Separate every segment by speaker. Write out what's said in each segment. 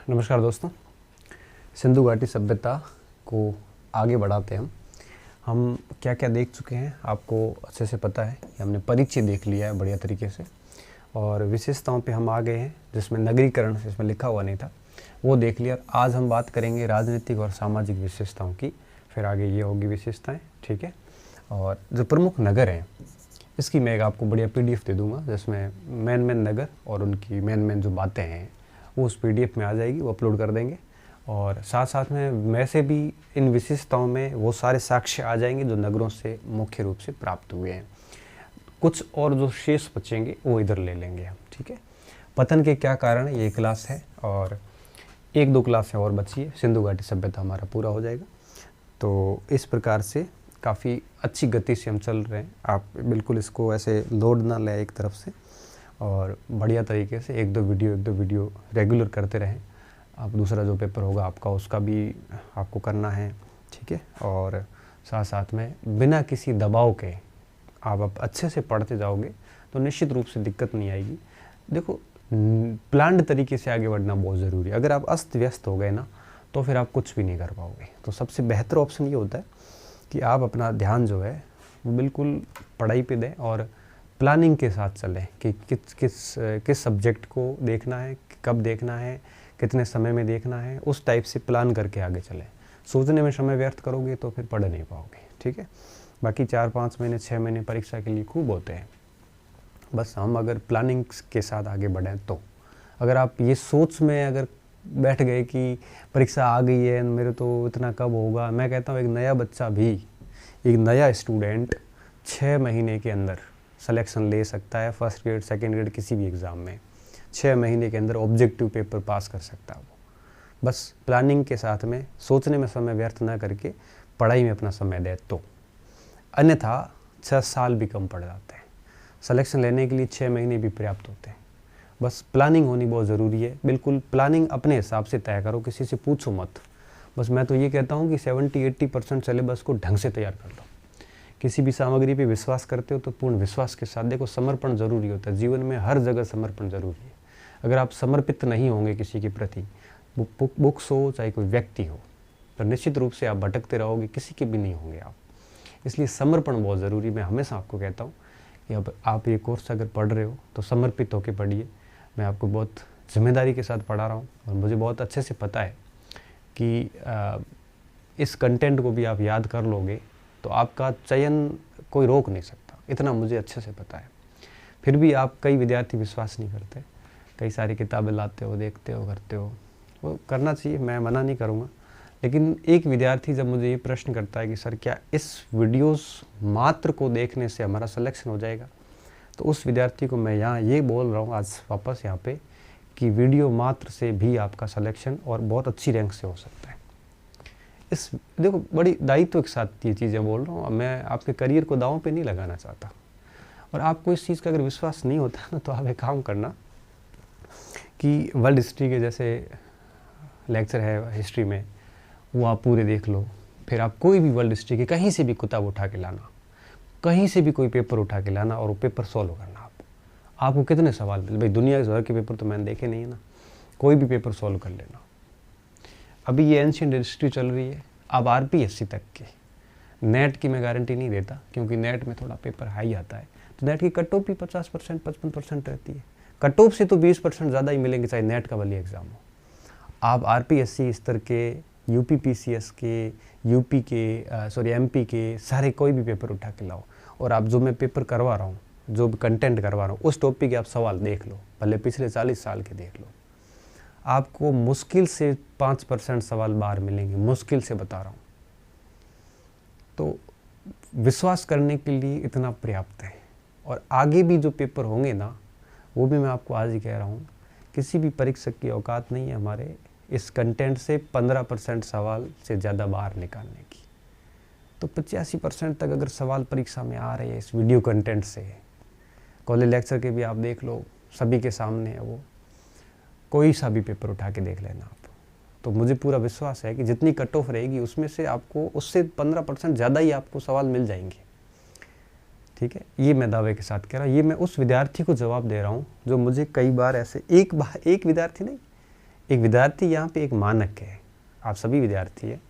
Speaker 1: नमस्कार दोस्तों। सिंधु घाटी सभ्यता को आगे बढ़ाते हम क्या क्या देख चुके हैं आपको अच्छे से पता है। हमने परिचय देख लिया है बढ़िया तरीके से और विशेषताओं पे हम आ गए हैं जिसमें नगरीकरण इसमें लिखा हुआ नहीं था वो देख लिया। आज हम बात करेंगे राजनीतिक और सामाजिक विशेषताओं की, फिर आगे ये होगी विशेषताएं, ठीक है। और जो प्रमुख नगर हैं इसकी मैं एक आपको बढ़िया PDF दे दूंगा जिसमें मेन नगर और उनकी मेन जो बातें हैं वो उस PDF में आ जाएगी, वो अपलोड कर देंगे। और साथ साथ में से भी इन विशेषताओं में वो सारे साक्ष्य आ जाएंगे जो नगरों से मुख्य रूप से प्राप्त हुए हैं। कुछ और जो शेष बचेंगे वो इधर ले लेंगे हम, ठीक है। पतन के क्या कारण, ये क्लास है और 1-2 क्लासें और बची है, सिंधु घाटी सभ्यता हमारा पूरा हो जाएगा। तो इस प्रकार से काफ़ी अच्छी गति से हम चल रहे हैं। आप बिल्कुल इसको ऐसे लोड ना लें एक तरफ से और बढ़िया तरीके से एक दो वीडियो रेगुलर करते रहें। आप दूसरा जो पेपर होगा आपका उसका भी आपको करना है, ठीक है। और साथ साथ में बिना किसी दबाव के आप अच्छे से पढ़ते जाओगे तो निश्चित रूप से दिक्कत नहीं आएगी। देखो, प्लान्ड तरीके से आगे बढ़ना बहुत ज़रूरी है। अगर आप अस्त व्यस्त हो गए ना तो फिर आप कुछ भी नहीं कर पाओगे। तो सबसे बेहतर ऑप्शन ये होता है कि आप अपना ध्यान जो है वो बिल्कुल पढ़ाई पे दें और प्लानिंग के साथ चलें कि किस सब्जेक्ट को देखना है, कब देखना है, कितने समय में देखना है, उस टाइप से प्लान करके आगे चलें। सोचने में समय व्यर्थ करोगे तो फिर पढ़ नहीं पाओगे, ठीक है। बाकी 4-5 महीने 6 महीने परीक्षा के लिए खूब होते हैं। बस हम अगर प्लानिंग के साथ आगे बढ़ें तो अगर आप ये सोच में अगर बैठ गए कि परीक्षा आ गई है मेरे तो इतना कब होगा, मैं कहता हूँ एक नया बच्चा भी, एक नया स्टूडेंट 6 महीने के अंदर सिलेक्शन ले सकता है। फर्स्ट ग्रेड, सेकंड ग्रेड किसी भी एग्ज़ाम में 6 महीने के अंदर ऑब्जेक्टिव पेपर पास कर सकता है वो। बस प्लानिंग के साथ में सोचने में समय व्यर्थ ना करके पढ़ाई में अपना समय दे तो। अन्यथा 6 साल भी कम पड़ जाते हैं। सिलेक्शन लेने के लिए 6 महीने भी पर्याप्त होते हैं। बस प्लानिंग होनी बहुत ज़रूरी है। बिल्कुल प्लानिंग अपने हिसाब से तय करो, किसी से पूछो मत। बस मैं तो ये कहता हूँ कि 70-80% सिलेबस को ढंग से तैयार कर लो। किसी भी सामग्री पे विश्वास करते हो तो पूर्ण विश्वास के साथ देखो। समर्पण ज़रूरी होता है जीवन में, हर जगह समर्पण ज़रूरी है। अगर आप समर्पित नहीं होंगे किसी के प्रति, बुक्स हो चाहे कोई व्यक्ति हो, तो निश्चित रूप से आप भटकते रहोगे, किसी के भी नहीं होंगे आप। इसलिए समर्पण बहुत ज़रूरी। मैं हमेशा आपको कहता हूँ कि अब आप ये कोर्स अगर पढ़ रहे हो तो समर्पित होकर पढ़िए। मैं आपको बहुत जिम्मेदारी के साथ पढ़ा रहा हूँ और मुझे बहुत अच्छे से पता है कि इस कंटेंट को भी आप याद कर लोगे तो आपका चयन कोई रोक नहीं सकता, इतना मुझे अच्छे से पता है। फिर भी आप कई विद्यार्थी विश्वास नहीं करते, कई सारी किताबें लाते हो, देखते हो, करते हो। वो करना चाहिए, मैं मना नहीं करूँगा। लेकिन एक विद्यार्थी जब मुझे ये प्रश्न करता है कि सर क्या इस वीडियोस मात्र को देखने से हमारा सिलेक्शन हो जाएगा, तो उस विद्यार्थी को मैं यहाँ ये बोल रहा हूँ आज वापस यहाँ पे कि वीडियो मात्र से भी आपका सिलेक्शन और बहुत अच्छी रैंक से हो सकता है। इस देखो, बड़ी दायित्व के साथ ये चीज़ें बोल रहा हूँ। मैं आपके करियर को दांव पे नहीं लगाना चाहता। और आपको इस चीज़ का अगर विश्वास नहीं होता ना तो आप एक काम करना कि वर्ल्ड हिस्ट्री के जैसे लेक्चर है हिस्ट्री में, वो आप पूरे देख लो। फिर आप कोई भी वर्ल्ड हिस्ट्री के कहीं से भी किताब उठा के लाना, कहीं से भी कोई पेपर उठा के लाना और वो पेपर सॉल्व करना। आपको कितने सवाल मिले, भाई दुनिया भर के पेपर तो मैंने देखे नहीं है ना, कोई भी पेपर सॉल्व कर लेना। अभी ये एंशिएंट हिस्ट्री चल रही है, अब RPSC तक की। नेट की मैं गारंटी नहीं देता क्योंकि नेट में थोड़ा पेपर हाई आता है, तो नेट की कट ऑफ भी 50% 55% रहती है। कट ऑफ से तो 20% ज़्यादा ही मिलेंगे चाहे नेट का वाली एग्ज़ाम हो। आप RPSC स्तर के, UPPCS के, यूपी के MP के सारे कोई भी पेपर उठा के लाओ और आप जो मैं पेपर करवा रहा हूँ, जो कंटेंट करवा रहा हूँ, उस टॉपिक के आप सवाल देख लो, भले पिछले 40 साल के देख लो। आपको मुश्किल से 5% सवाल बाहर मिलेंगे, मुश्किल से बता रहा हूँ। तो विश्वास करने के लिए इतना पर्याप्त है। और आगे भी जो पेपर होंगे ना, वो भी मैं आपको आज ही कह रहा हूँ, किसी भी परीक्षक की औकात नहीं है हमारे इस कंटेंट से 15% सवाल से ज़्यादा बाहर निकालने की। तो 85% तक अगर सवाल परीक्षा में आ रहे हैं इस वीडियो कंटेंट से, कॉलेज लेक्चर के भी आप देख लो, सभी के सामने है वो, कोई सा भी पेपर उठा के देख लेना आप। तो मुझे पूरा विश्वास है कि जितनी कट ऑफ रहेगी उसमें से आपको उससे 15% ज़्यादा ही आपको सवाल मिल जाएंगे, ठीक है। ये मैं दावे के साथ कह रहा हूँ। ये मैं उस विद्यार्थी को जवाब दे रहा हूँ जो मुझे कई बार ऐसे एक विद्यार्थी नहीं, एक विद्यार्थी यहाँ पे एक मानक है, आप सभी विद्यार्थी हैं,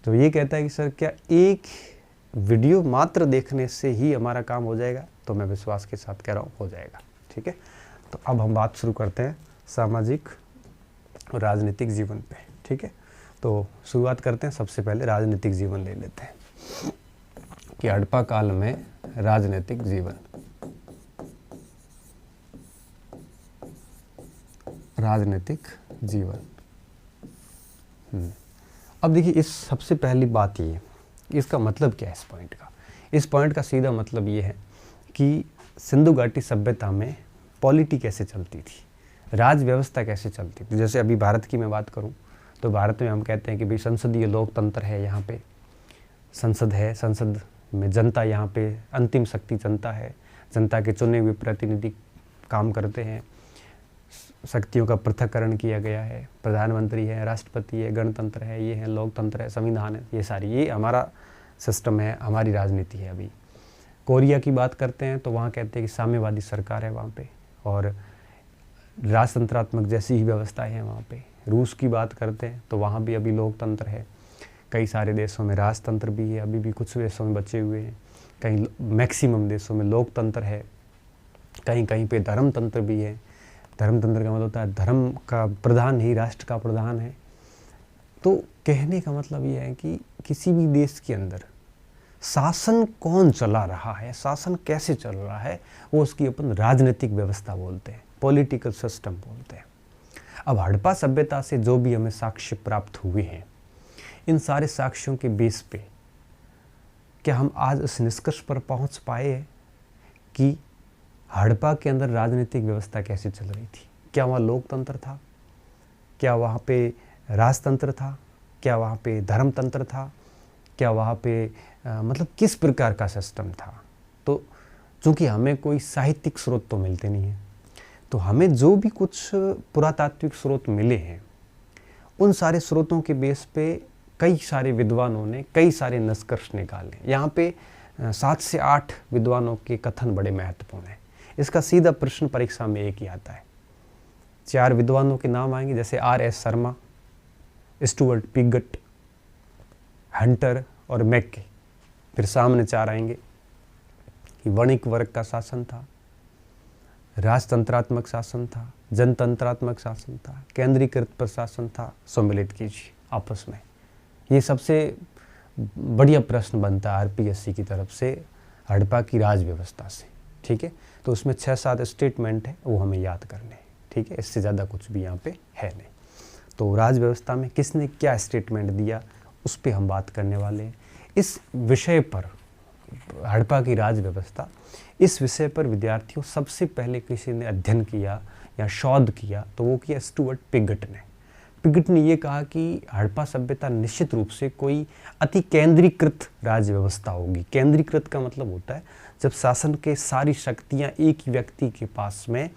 Speaker 1: तो ये कहता है कि सर क्या एक वीडियो मात्र देखने से ही हमारा काम हो जाएगा? तो मैं विश्वास के साथ कह रहा हूँ हो जाएगा। ठीक है, तो अब हम बात शुरू करते हैं सामाजिक और राजनीतिक जीवन पे। ठीक है, तो शुरुआत करते हैं, सबसे पहले राजनीतिक जीवन ले लेते हैं कि हड़प्पा काल में राजनीतिक जीवन। राजनीतिक जीवन, अब देखिए इस सबसे पहली बात ये, इसका मतलब क्या है इस पॉइंट का? इस पॉइंट का सीधा मतलब ये है कि सिंधु घाटी सभ्यता में पॉलिटी कैसे चलती थी, राज व्यवस्था कैसे चलती थी। जैसे अभी भारत की मैं बात करूं तो भारत में हम कहते हैं कि भाई संसदीय लोकतंत्र है, यहाँ पे संसद है, संसद में जनता, यहाँ पे अंतिम शक्ति जनता है, जनता के चुने हुए प्रतिनिधि काम करते हैं, शक्तियों का पृथक्करण किया गया है, प्रधानमंत्री है, राष्ट्रपति है, गणतंत्र है, ये है लोकतंत्र है, संविधान है, ये सारी, ये हमारा सिस्टम है, हमारी राजनीति है। अभी कोरिया की बात करते हैं तो वहाँ कहते हैं कि साम्यवादी सरकार है वहाँ पे, और राजतंत्रात्मक जैसी ही व्यवस्था है वहाँ पे। रूस की बात करते हैं तो वहाँ भी अभी लोकतंत्र है, कई सारे देशों में राजतंत्र भी है, अभी भी कुछ देशों में बचे हुए हैं, कहीं मैक्सिमम देशों में लोकतंत्र है, कहीं कहीं पे धर्मतंत्र भी है। धर्मतंत्र का मतलब होता है धर्म का प्रधान ही राष्ट्र का प्रधान है। तो कहने का मतलब ये है कि किसी भी देश के अंदर शासन कौन चला रहा है, शासन कैसे चल रहा है, वो उसकी अपन राजनीतिक व्यवस्था बोलते हैं, पॉलिटिकल सिस्टम बोलते हैं। अब हड़प्पा सभ्यता से जो भी हमें साक्ष्य प्राप्त हुए हैं, इन सारे साक्ष्यों के बेस पे क्या हम आज इस निष्कर्ष पर पहुंच पाए हैं कि हड़प्पा के अंदर राजनीतिक व्यवस्था कैसे चल रही थी? क्या वहाँ लोकतंत्र था, क्या वहाँ पे राजतंत्र था, क्या वहाँ पे धर्मतंत्र था, क्या वहाँ पे मतलब किस प्रकार का सिस्टम था? तो चूँकि हमें कोई साहित्यिक स्रोत तो मिलते नहीं हैं, तो हमें जो भी कुछ पुरातात्विक स्रोत मिले हैं, उन सारे स्रोतों के बेस पे कई सारे विद्वानों ने कई सारे निष्कर्ष निकाले। यहाँ पे 7 से 8 विद्वानों के कथन बड़े महत्वपूर्ण हैं। इसका सीधा प्रश्न परीक्षा में एक ही आता है। 4 विद्वानों के नाम आएंगे, जैसे R.S. Sharma, Stuart Piggott, Hunter और मैक्के। फिर सामने 4 आएंगे कि वणिक वर्ग का शासन था, राजतंत्रात्मक शासन था, जनतंत्रात्मक शासन था, केंद्रीकृत प्रशासन था। सम्मिलित कीजिए आपस में। ये सबसे बढ़िया प्रश्न बनता है आरपीएससी की तरफ से हड़प्पा की राज व्यवस्था से। ठीक है, तो उसमें 6-7 स्टेटमेंट है, वो हमें याद करने हैं। ठीक है, इससे ज़्यादा कुछ भी यहाँ पे है नहीं। तो राज व्यवस्था में किसने क्या स्टेटमेंट दिया, उस पर हम बात करने वाले हैं। इस विषय पर, हड़प्पा की राज व्यवस्था, इस विषय पर विद्यार्थियों सबसे पहले किसी ने अध्ययन किया या शोध किया तो वो किया स्टुअर्ट पिगट ने। पिगट ने ये कहा कि हड़प्पा सभ्यता निश्चित रूप से कोई अति केंद्रीकृत राज्य व्यवस्था होगी। केंद्रीकृत का मतलब होता है जब शासन के सारी शक्तियां एक ही व्यक्ति के पास में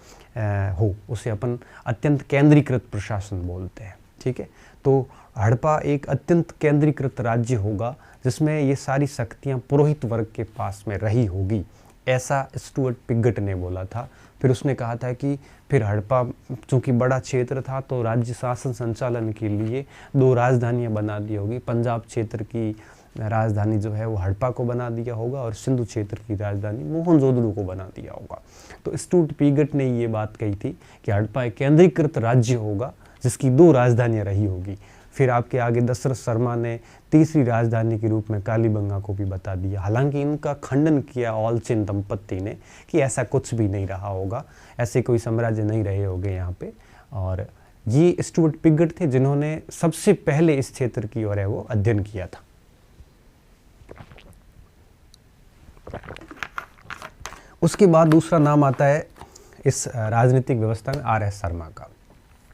Speaker 1: हो, उसे अपन अत्यंत केंद्रीकृत प्रशासन बोलते हैं। ठीक है, तो हड़प्पा एक अत्यंत केंद्रीकृत राज्य होगा जिसमें ये सारी शक्तियां पुरोहित वर्ग के पास में रही होगी, ऐसा स्टुअर्ट पिगट ने बोला था। फिर उसने कहा था कि फिर हड़प्पा चूँकि बड़ा क्षेत्र था तो राज्य शासन संचालन के लिए 2 राजधानियां बना दी होगी। पंजाब क्षेत्र की राजधानी जो है वो हड़प्पा को बना दिया होगा और सिंधु क्षेत्र की राजधानी मोहनजोदड़ो को बना दिया होगा। तो स्टुअर्ट पिगट ने ये बात कही थी कि हड़प्पा एक केंद्रीकृत राज्य होगा जिसकी 2 राजधानियाँ रही होगी। फिर आपके आगे दशरथ शर्मा ने तीसरी राजधानी के रूप में कालीबंगा को भी बता दिया। हालांकि इनका खंडन किया ऑलचेन दंपत्ति ने कि ऐसा कुछ भी नहीं रहा होगा, ऐसे कोई साम्राज्य नहीं रहे होंगे यहाँ पे। और ये स्टुअर्ट पिगट थे जिन्होंने सबसे पहले इस क्षेत्र की ओर है वो अध्ययन किया था। उसके बाद दूसरा नाम आता है इस राजनीतिक व्यवस्था में R.S. शर्मा का,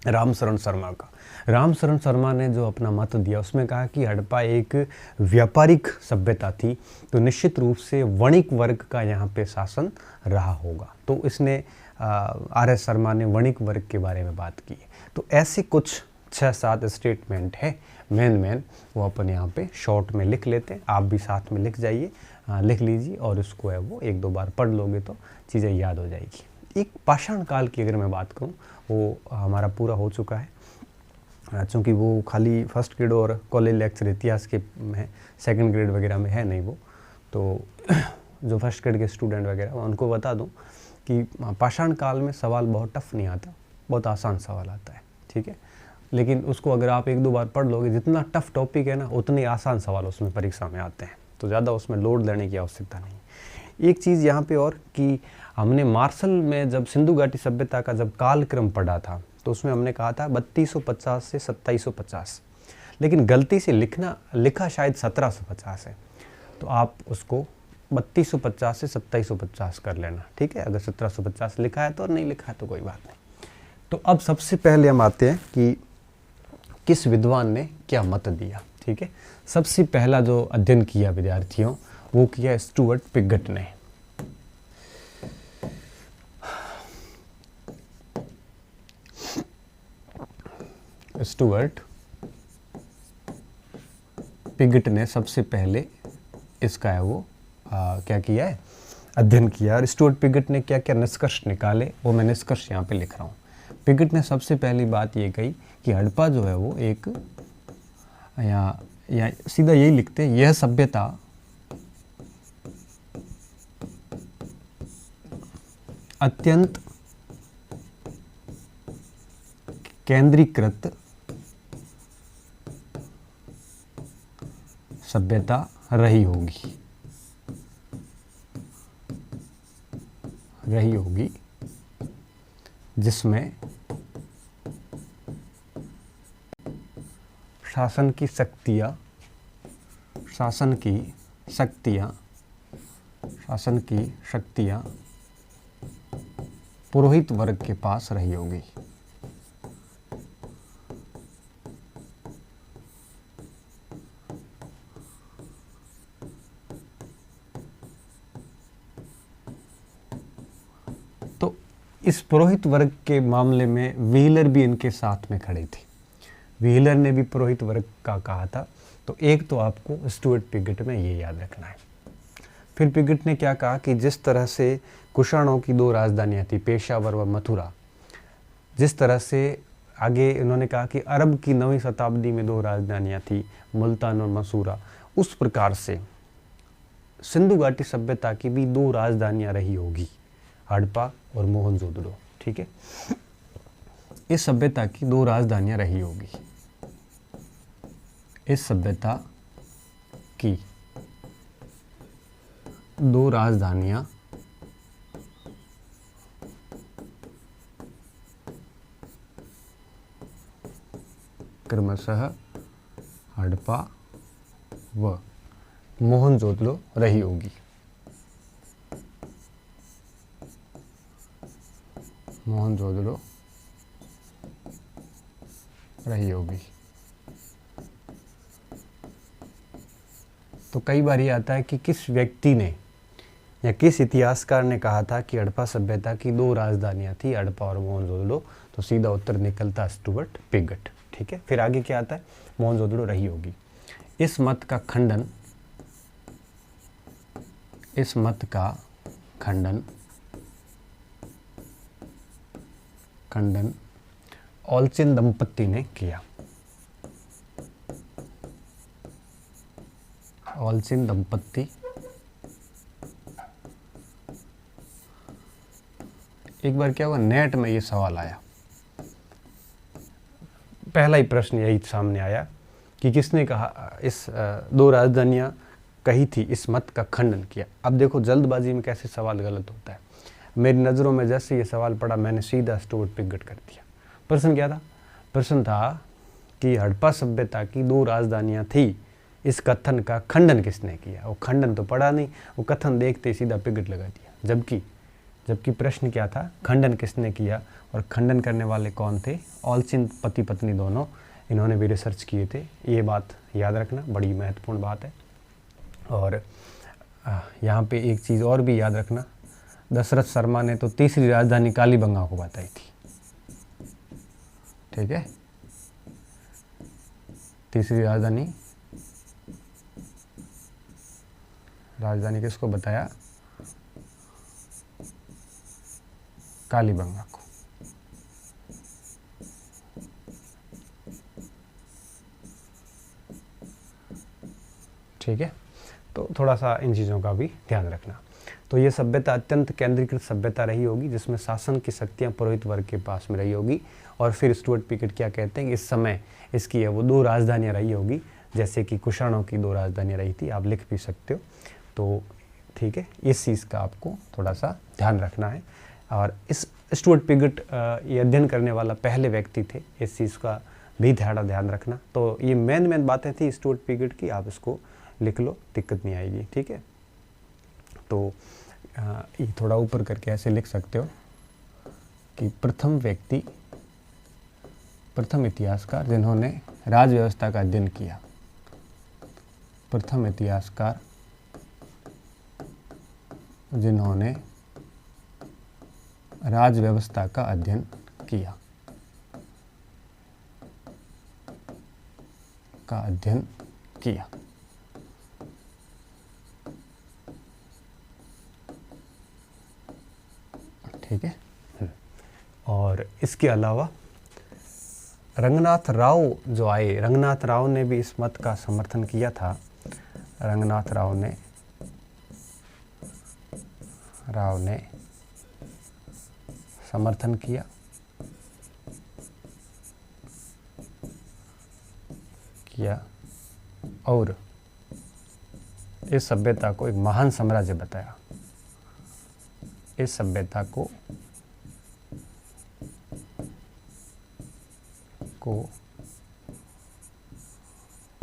Speaker 1: रामशरण शर्मा का। रामशरण शर्मा ने जो अपना मत दिया उसमें कहा कि हड़प्पा एक व्यापारिक सभ्यता थी तो निश्चित रूप से वणिक वर्ग का यहाँ पे शासन रहा होगा। तो इसने R.S. शर्मा ने वणिक वर्ग के बारे में बात की। तो ऐसे कुछ 6-7 स्टेटमेंट है मेन वो अपन यहाँ पे शॉर्ट में लिख लेते हैं। आप भी साथ में लिख जाइए, लिख लीजिए और उसको है वो 1-2 बार पढ़ लोगे तो चीज़ें याद हो जाएगी। एक पाषाण काल की अगर मैं बात करूँ वो हमारा पूरा हो चुका है। चूँकि वो खाली फर्स्ट ग्रेड और कॉलेज लेक्चर इतिहास के हैं, सेकंड ग्रेड वगैरह में है नहीं वो, तो जो फर्स्ट ग्रेड के स्टूडेंट वगैरह उनको बता दूं कि पाषाण काल में सवाल बहुत टफ नहीं आता, बहुत आसान सवाल आता है, ठीक है। लेकिन उसको अगर आप एक दो बार पढ़ लोगे, जितना टफ टॉपिक है ना उतने आसान सवाल उसमें परीक्षा में आते हैं, तो ज़्यादा उसमें लोड लेने की आवश्यकता नहीं। एक चीज़ यहाँ पे और कि हमने मार्शल में जब सिंधु घाटी सभ्यता का जब कालक्रम पढ़ा था तो उसमें हमने कहा था 3250 से 2750, लेकिन गलती से लिखा शायद 1750 है, तो आप उसको 3250 से 2750 कर लेना, ठीक है। अगर 1750 लिखा है तो, और नहीं लिखा है तो कोई बात नहीं। तो अब सबसे पहले हम आते हैं कि किस विद्वान ने क्या मत दिया, ठीक है। सबसे पहला जो अध्ययन किया विद्यार्थियों वो किया स्टुअर्ट पिगट ने। स्टुअर्ट पिगट ने सबसे पहले इसका है वो क्या किया है, अध्ययन किया। और स्टुअर्ट पिगट ने क्या क्या निष्कर्ष निकाले वो मैं निष्कर्ष यहाँ पे लिख रहा हूँ। पिगट ने सबसे पहली बात ये कही कि हड़प्पा जो है वो एक, या सीधा यही लिखते हैं, यह सभ्यता अत्यंत केंद्रीकृत सभ्यता रही होगी जिसमें शासन की शक्तियां पुरोहित वर्ग के पास रही होगी। तो इस पुरोहित वर्ग के मामले में व्हीलर भी इनके साथ में खड़े थे। व्हीलर ने भी पुरोहित वर्ग का कहा था। तो एक तो आपको स्टुअर्ट पिगट में ये याद रखना है। फिर पिगट ने क्या कहा कि जिस तरह से कुषाणों की दो राजधानियां थी, पेशावर व मथुरा, जिस तरह से आगे इन्होंने कहा कि अरब की 9वीं शताब्दी में दो राजधानियां थी, मुल्तान और मसूरा, उस प्रकार से सिंधु घाटी सभ्यता की भी दो राजधानियां रही होगी, हड़प्पा और मोहनजोदड़ो, ठीक है। इस सभ्यता की दो राजधानियां रही होगी। इस सभ्यता की दो राजधानियां क्रमशः हड़प्पा व मोहनजोदड़ो रही होगी। मोहनजोदड़ो रही होगी। तो कई बार ये आता है कि किस व्यक्ति ने या किस इतिहासकार ने कहा था कि हड़प्पा सभ्यता की दो राजधानियां थी, हड़प्पा और मोहनजोदड़ो, तो सीधा उत्तर निकलता स्टुअर्ट पिगट, ठीक है। फिर आगे क्या आता है, मोहनजोदड़ो रही होगी। इस मत का खंडन ऑलचिन दंपत्ति ने किया। ऑलचिन दंपत्ति एक बार क्या हुआ, नेट में ये सवाल आया, पहला ही प्रश्न यही सामने आया कि किसने कहा इस दो राजधानियां कही थी, इस मत का खंडन किया। अब देखो जल्दबाजी में कैसे सवाल गलत होता है। मेरी नज़रों में जैसे ये सवाल पड़ा मैंने सीधा स्टुअर्ट पिगट कर दिया। प्रश्न क्या था, प्रश्न था कि हड़प्पा सभ्यता की दो राजधानियां थी, इस कथन का खंडन किसने किया। वो खंडन तो पढ़ा नहीं, वो कथन देखते ही सीधा पिगट लगा दिया। जबकि प्रश्न क्या था, खंडन किसने किया, और खंडन करने वाले कौन थे, ऑलचिन पति पत्नी दोनों, इन्होंने भी रिसर्च किए थे। ये बात याद रखना, बड़ी महत्वपूर्ण बात है। और यहाँ पे एक चीज़ और भी याद रखना, दशरथ शर्मा ने तो तीसरी राजधानी कालीबंगा को बताई थी, ठीक है। तीसरी राजधानी किसको बताया, कालीबंगा को। ठीक है, तो थोड़ा सा इन चीज़ों का भी ध्यान रखना। तो ये सभ्यता अत्यंत केंद्रीकृत सभ्यता रही होगी, जिसमें शासन की शक्तियाँ पुरोहित वर्ग के पास में रही होगी। और फिर स्टुअर्ट पीरियड क्या कहते हैं कि इस समय इसकी है वो 2 राजधानियाँ रही होगी, जैसे कि कुषाणों की 2 राजधानियाँ रही थी, आप लिख भी सकते हो। तो ठीक है, इस चीज़ का आपको थोड़ा सा ध्यान रखना है। और इस स्टुअर्ट पीरियड ये अध्ययन करने वाला पहले व्यक्ति थे, इस चीज़ का भी ध्यान रखना। तो ये मेन बातें थी स्टुअर्ट पीरियड की, आप इसको लिख लो, दिक्कत नहीं आएगी। ठीक है, तो ये थोड़ा ऊपर करके ऐसे लिख सकते हो कि प्रथम इतिहासकार जिन्होंने राज व्यवस्था का अध्ययन किया, प्रथम इतिहासकार जिन्होंने राज व्यवस्था का अध्ययन किया, ठीक है। और इसके अलावा रंगनाथ राव जो आए, रंगनाथ राव ने भी इस मत का समर्थन किया था। रंगनाथ राव ने समर्थन किया और इस सभ्यता को एक महान साम्राज्य बताया। इस सभ्यता को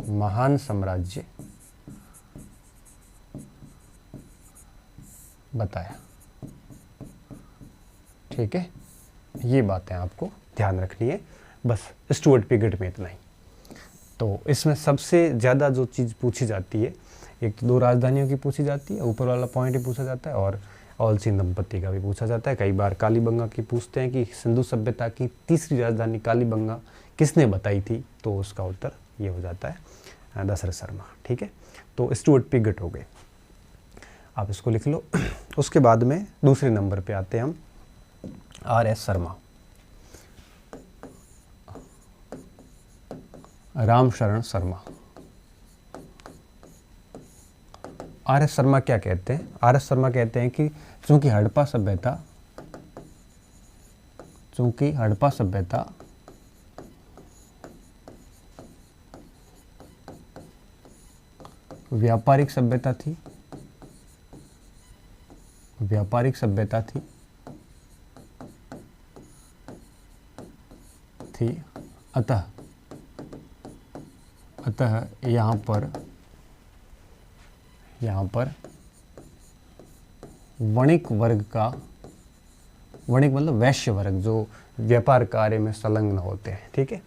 Speaker 1: महान साम्राज्य बताया। ठीक है, ये बातें आपको ध्यान रखनी है, बस स्टुअर्ट पीरियड में इतना ही। तो इसमें सबसे ज़्यादा जो चीज़ पूछी जाती है, एक तो 2 राजधानियों की पूछी जाती है, ऊपर वाला पॉइंट ही पूछा जाता है, और ऑलसीन दंपति का भी पूछा जाता है। कई बार कालीबंगा की पूछते हैं कि सिंधु सभ्यता की तीसरी राजधानी कालीबंगा किसने बताई थी, तो उसका उत्तर ये हो जाता है दशरथ शर्मा। ठीक है, तो स्टुअर्ट पीरियड हो गए, आप इसको लिख लो। उसके बाद में दूसरे नंबर पे आते हैं हम R.S. शर्मा, रामशरण शर्मा। R.S. शर्मा क्या कहते हैं? R.S. शर्मा कहते हैं कि चूंकि हड़प्पा सभ्यता व्यापारिक सभ्यता थी, अतः यहाँ पर वणिक मतलब वैश्य वर्ग जो व्यापार कार्य में संलग्न होते हैं, ठीक है,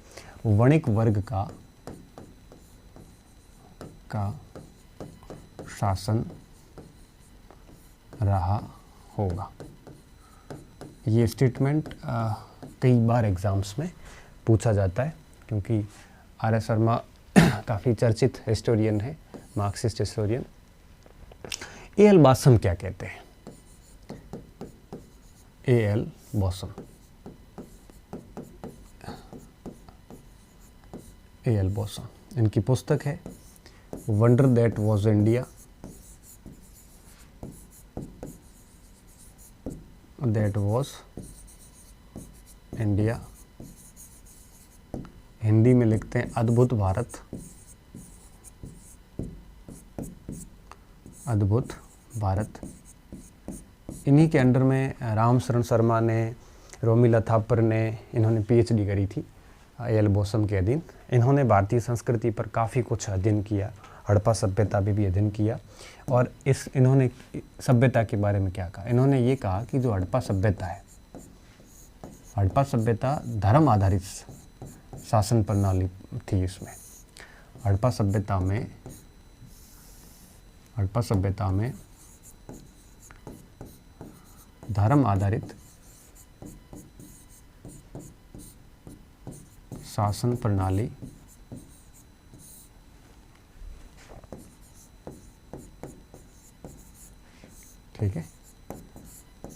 Speaker 1: वणिक वर्ग का शासन रहा होगा। ये स्टेटमेंट कई बार एग्जाम्स में पूछा जाता है, क्योंकि R.S. शर्मा काफ़ी चर्चित हिस्टोरियन है, मार्क्सिस्ट हिस्टोरियन। A.L. बॉसम क्या कहते हैं? A.L. बॉसम, इनकी पुस्तक है wonder that was India, Hindi में लिखते हैं अद्भुत भारत। इन्हीं के अंडर में रामशरण शर्मा ने, रोमिला थापर ने, इन्होंने PhD करी थी A.L. बॉसम के अधीन। इन्होंने भारतीय संस्कृति पर काफ़ी कुछ अध्ययन किया, हड़प्पा सभ्यता पे भी अध्ययन किया। और इन्होंने सभ्यता के बारे में क्या कहा? इन्होंने ये कहा कि जो हड़प्पा सभ्यता धर्म आधारित शासन प्रणाली थी। इसमें हड़प्पा सभ्यता में धर्म आधारित शासन प्रणाली ठीक है।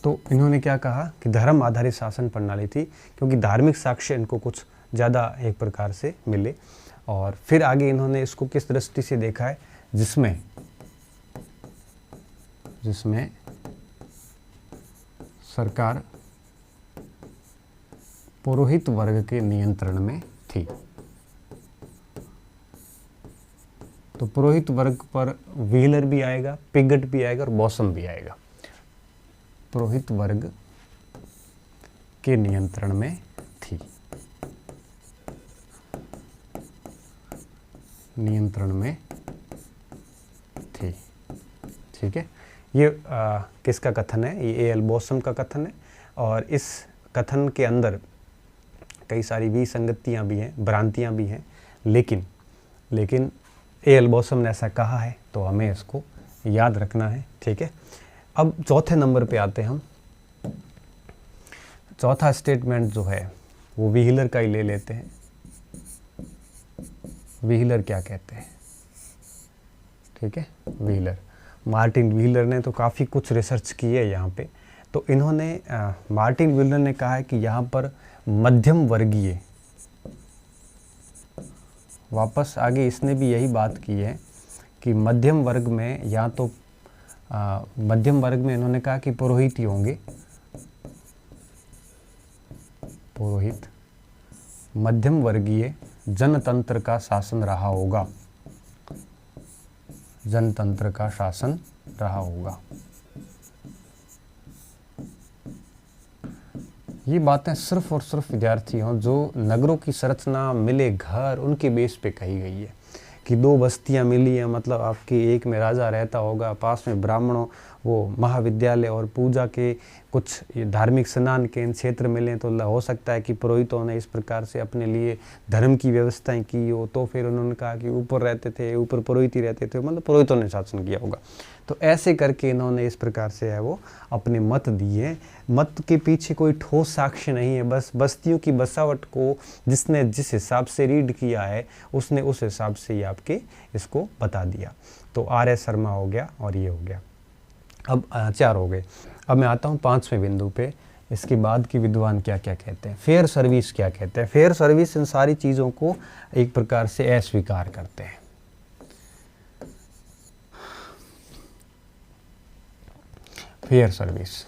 Speaker 1: तो इन्होंने क्या कहा कि धर्म आधारित शासन प्रणाली थी, क्योंकि धार्मिक साक्ष्य इनको कुछ ज़्यादा एक प्रकार से मिले। और फिर आगे इन्होंने इसको किस दृष्टि से देखा है, जिसमें सरकार पुरोहित वर्ग के नियंत्रण में थी। तो पुरोहित वर्ग पर व्हीलर भी आएगा, पिगट भी आएगा और बॉसम भी आएगा। पुरोहित वर्ग के नियंत्रण में थी, ठीक है। ये किसका कथन है? ये ए एल बॉसम का कथन है। और इस कथन के अंदर कई सारी विसंगतियाँ भी हैं, भ्रांतियाँ भी हैं, लेकिन ए एल बॉसम ने ऐसा कहा है तो हमें इसको याद रखना है, ठीक है। अब चौथे नंबर पे आते हैं हम। चौथा स्टेटमेंट जो है वो व्हीलर का ही ले लेते हैं। व्हीलर क्या कहते हैं? ठीक है, व्हीलर, मार्टिन व्हीलर ने तो काफ़ी कुछ रिसर्च की है यहाँ पे। तो इन्होंने मार्टिन व्हीलर ने कहा है कि यहाँ पर मध्यम वर्गीय, वापस आगे इसने भी यही बात की है कि मध्यम वर्ग में, या तो मध्यम वर्ग में इन्होंने कहा कि पुरोहित ही होंगे, पुरोहित, मध्यम वर्गीय जनतंत्र का शासन रहा होगा, जनतंत्र का शासन रहा होगा। ये बातें सिर्फ और सिर्फ विद्यार्थियों जो नगरों की संरचना, मिले घर, उनके बेस पे कही गई है कि दो बस्तियां मिली हैं, मतलब आपकी एक में राजा रहता होगा, पास में ब्राह्मणों वो महाविद्यालय और पूजा के कुछ धार्मिक स्नान के इन क्षेत्र मिले, तो हो सकता है कि पुरोहितों ने इस प्रकार से अपने लिए धर्म की व्यवस्थाएं की हो। तो फिर उन्होंने कहा कि ऊपर रहते थे, ऊपर पुरोहित ही रहते थे, मतलब पुरोहितों ने शासन किया होगा। तो ऐसे करके इन्होंने इस प्रकार से है वो अपने मत दिए। मत के पीछे कोई ठोस साक्ष्य नहीं है, बस बस्तियों की बसावट को जिसने जिस हिसाब से रीड किया है उसने उस हिसाब से ही आपके इसको बता दिया। तो आर एस शर्मा हो गया और ये हो गया। अब 4 हो गए। अब मैं आता हूँ 5वें बिंदु पे। इसके बाद की विद्वान क्या क्या कहते हैं, फेयर सर्विस क्या कहते हैं। फेयर सर्विस इन सारी चीज़ों को एक प्रकार से अस्वीकार करते हैं। फेयर सर्विस,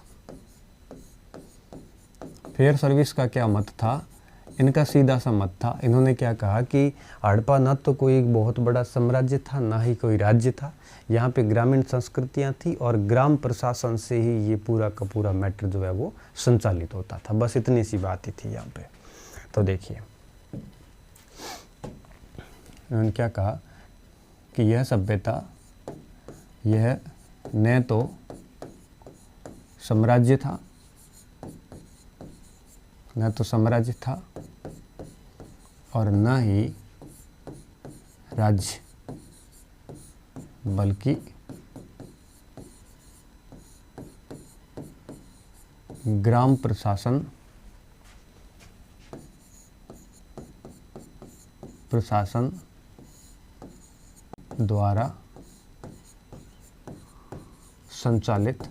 Speaker 1: फेयर सर्विस का क्या मत था? इनका सीधा सा मत था। इन्होंने क्या कहा कि हड़प्पा न तो कोई एक बहुत बड़ा साम्राज्य था, ना ही कोई राज्य था। यहाँ पे ग्रामीण संस्कृतियाँ थी और ग्राम प्रशासन से ही ये पूरा का पूरा मैटर जो है वो संचालित होता था। बस इतनी सी बात ही थी यहाँ पे। तो देखिए उन्होंने क्या कहा कि यह सभ्यता, यह न तो साम्राज्य था, न तो साम्राज्य था और न ही राज्य, बल्कि ग्राम प्रशासन द्वारा संचालित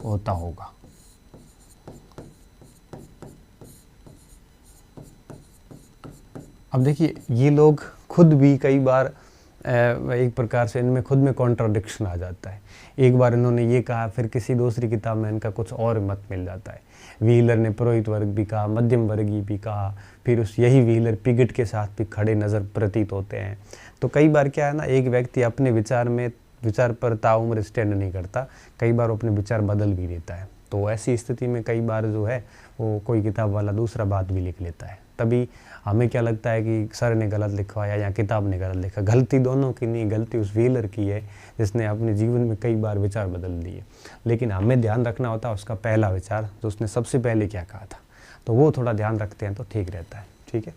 Speaker 1: होता होगा। अब देखिए ये लोग खुद भी कई बार एक प्रकार से इनमें खुद में कॉन्ट्राडिक्शन आ जाता है। एक बार इन्होंने ये कहा, फिर किसी दूसरी किताब में इनका कुछ और मत मिल जाता है। व्हीलर ने पुरोहित वर्ग भी कहा, मध्यम वर्गीय भी कहा, फिर उस यही व्हीलर पिगट के साथ भी खड़े नज़र प्रतीत होते हैं। तो कई बार क्या है ना, एक व्यक्ति अपने विचार पर ताउम्र स्टैंड नहीं करता, कई बार अपने विचार बदल भी देता है। तो ऐसी स्थिति में कई बार जो है वो कोई किताब वाला दूसरा बात भी लिख लेता है। तभी हमें क्या लगता है कि सर ने गलत लिखवाया या किताब ने गलत लिखा। गलती दोनों की नहीं, गलती उस व्हीलर की है जिसने अपने जीवन में कई बार विचार बदल दिए। लेकिन हमें ध्यान रखना होता है उसका पहला विचार, जो उसने सबसे पहले क्या कहा था, तो वो थोड़ा ध्यान रखते हैं तो ठीक रहता है। ठीक है,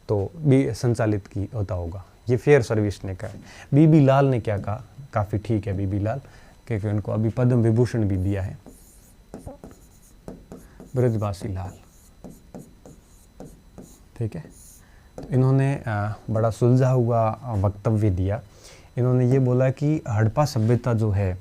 Speaker 1: तो भी संचालित की होता होगा। ये फेयर सर्विस ने कहा। बीबी लाल ने क्या कहा, काफ़ी ठीक है बीबी लाल, क्योंकि उनको अभी पद्म विभूषण भी दिया है, ब्रजवासी लाल। ठीक है, तो इन्होंने बड़ा सुलझा हुआ वक्तव्य दिया। इन्होंने ये बोला कि हड़प्पा सभ्यता जो है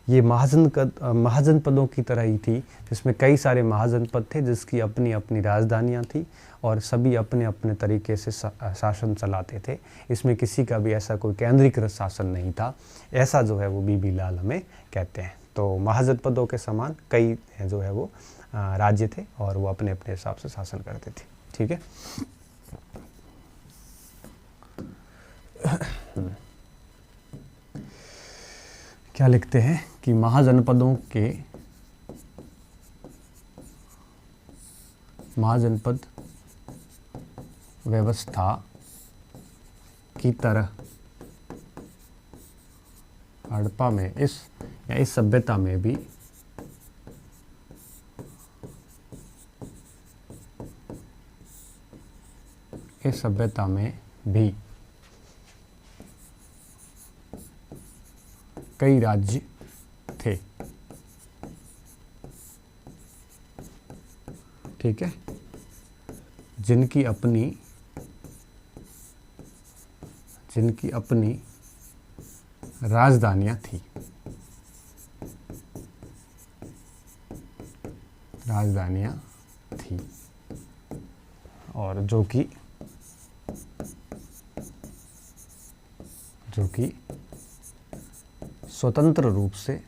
Speaker 1: ये महाजनपदों की तरह ही थी, जिसमें कई सारे महाजनपद थे जिसकी अपनी अपनी राजधानियाँ थी और सभी अपने अपने तरीके से शासन चलाते थे। इसमें किसी का भी ऐसा कोई केंद्रीकृत शासन नहीं था। ऐसा जो है वो बीबी लाल हमें कहते हैं। तो महाजनपदों के समान कई जो है वो राज्य थे और वो अपने अपने हिसाब से शासन करते थे। ठीक है। क्या लिखते हैं कि महाजनपद व्यवस्था की तरह हड़प्पा में इस सभ्यता में भी कई राज्य थे। ठीक है, जिनकी अपनी राजधानियां थी। और जो कि स्वतंत्र रूप से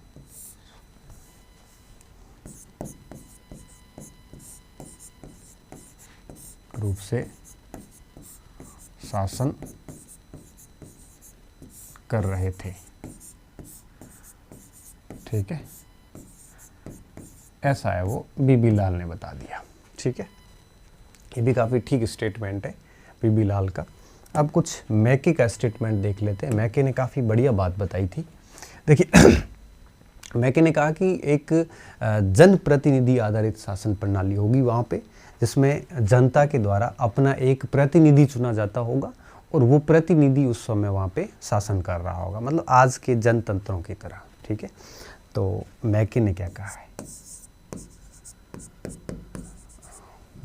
Speaker 1: शासन कर रहे थे। ठीक है, ऐसा है वो बीबी लाल ने बता दिया। ठीक है, ये भी काफ़ी ठीक स्टेटमेंट है बीबी लाल का। अब कुछ मैके का स्टेटमेंट देख लेते हैं। मैके ने काफ़ी बढ़िया बात बताई थी। देखिए मैके ने कहा कि एक जनप्रतिनिधि आधारित शासन प्रणाली होगी वहाँ पे, जिसमें जनता के द्वारा अपना एक प्रतिनिधि चुना जाता होगा और वो प्रतिनिधि उस समय वहाँ पे शासन कर रहा होगा, मतलब आज के जनतंत्रों की तरह। ठीक है, तो मैके ने क्या कहा है?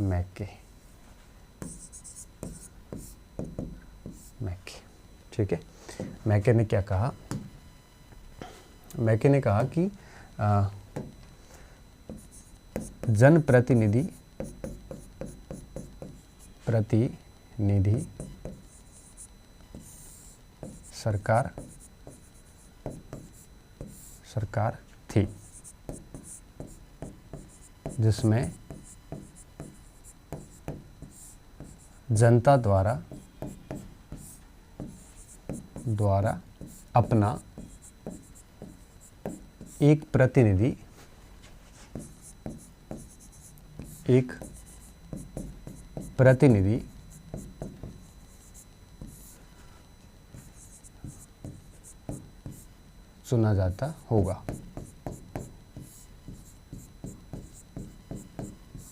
Speaker 1: मैके ठीक है, मैके ने क्या कहा? मैके ने कहा कि जनप्रतिनिधि सरकार थी, जिसमें जनता द्वारा अपना एक प्रतिनिधि चुना जाता होगा।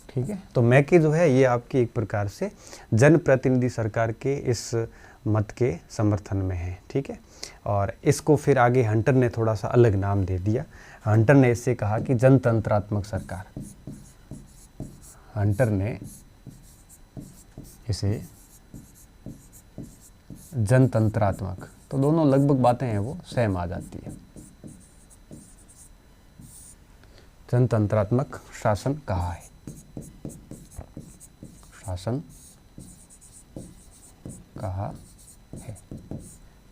Speaker 1: ठीक है, तो मैके जो है ये आपकी एक प्रकार से जनप्रतिनिधि सरकार के इस मत के समर्थन में है। ठीक है, और इसको फिर आगे हंटर ने थोड़ा सा अलग नाम दे दिया। हंटर ने इससे कहा कि जनतंत्रात्मक सरकार। हंटर ने इसे जनतंत्रात्मक, तो दोनों लगभग बातें हैं वो सेम आ जाती है। जनतंत्रात्मक शासन कहा है,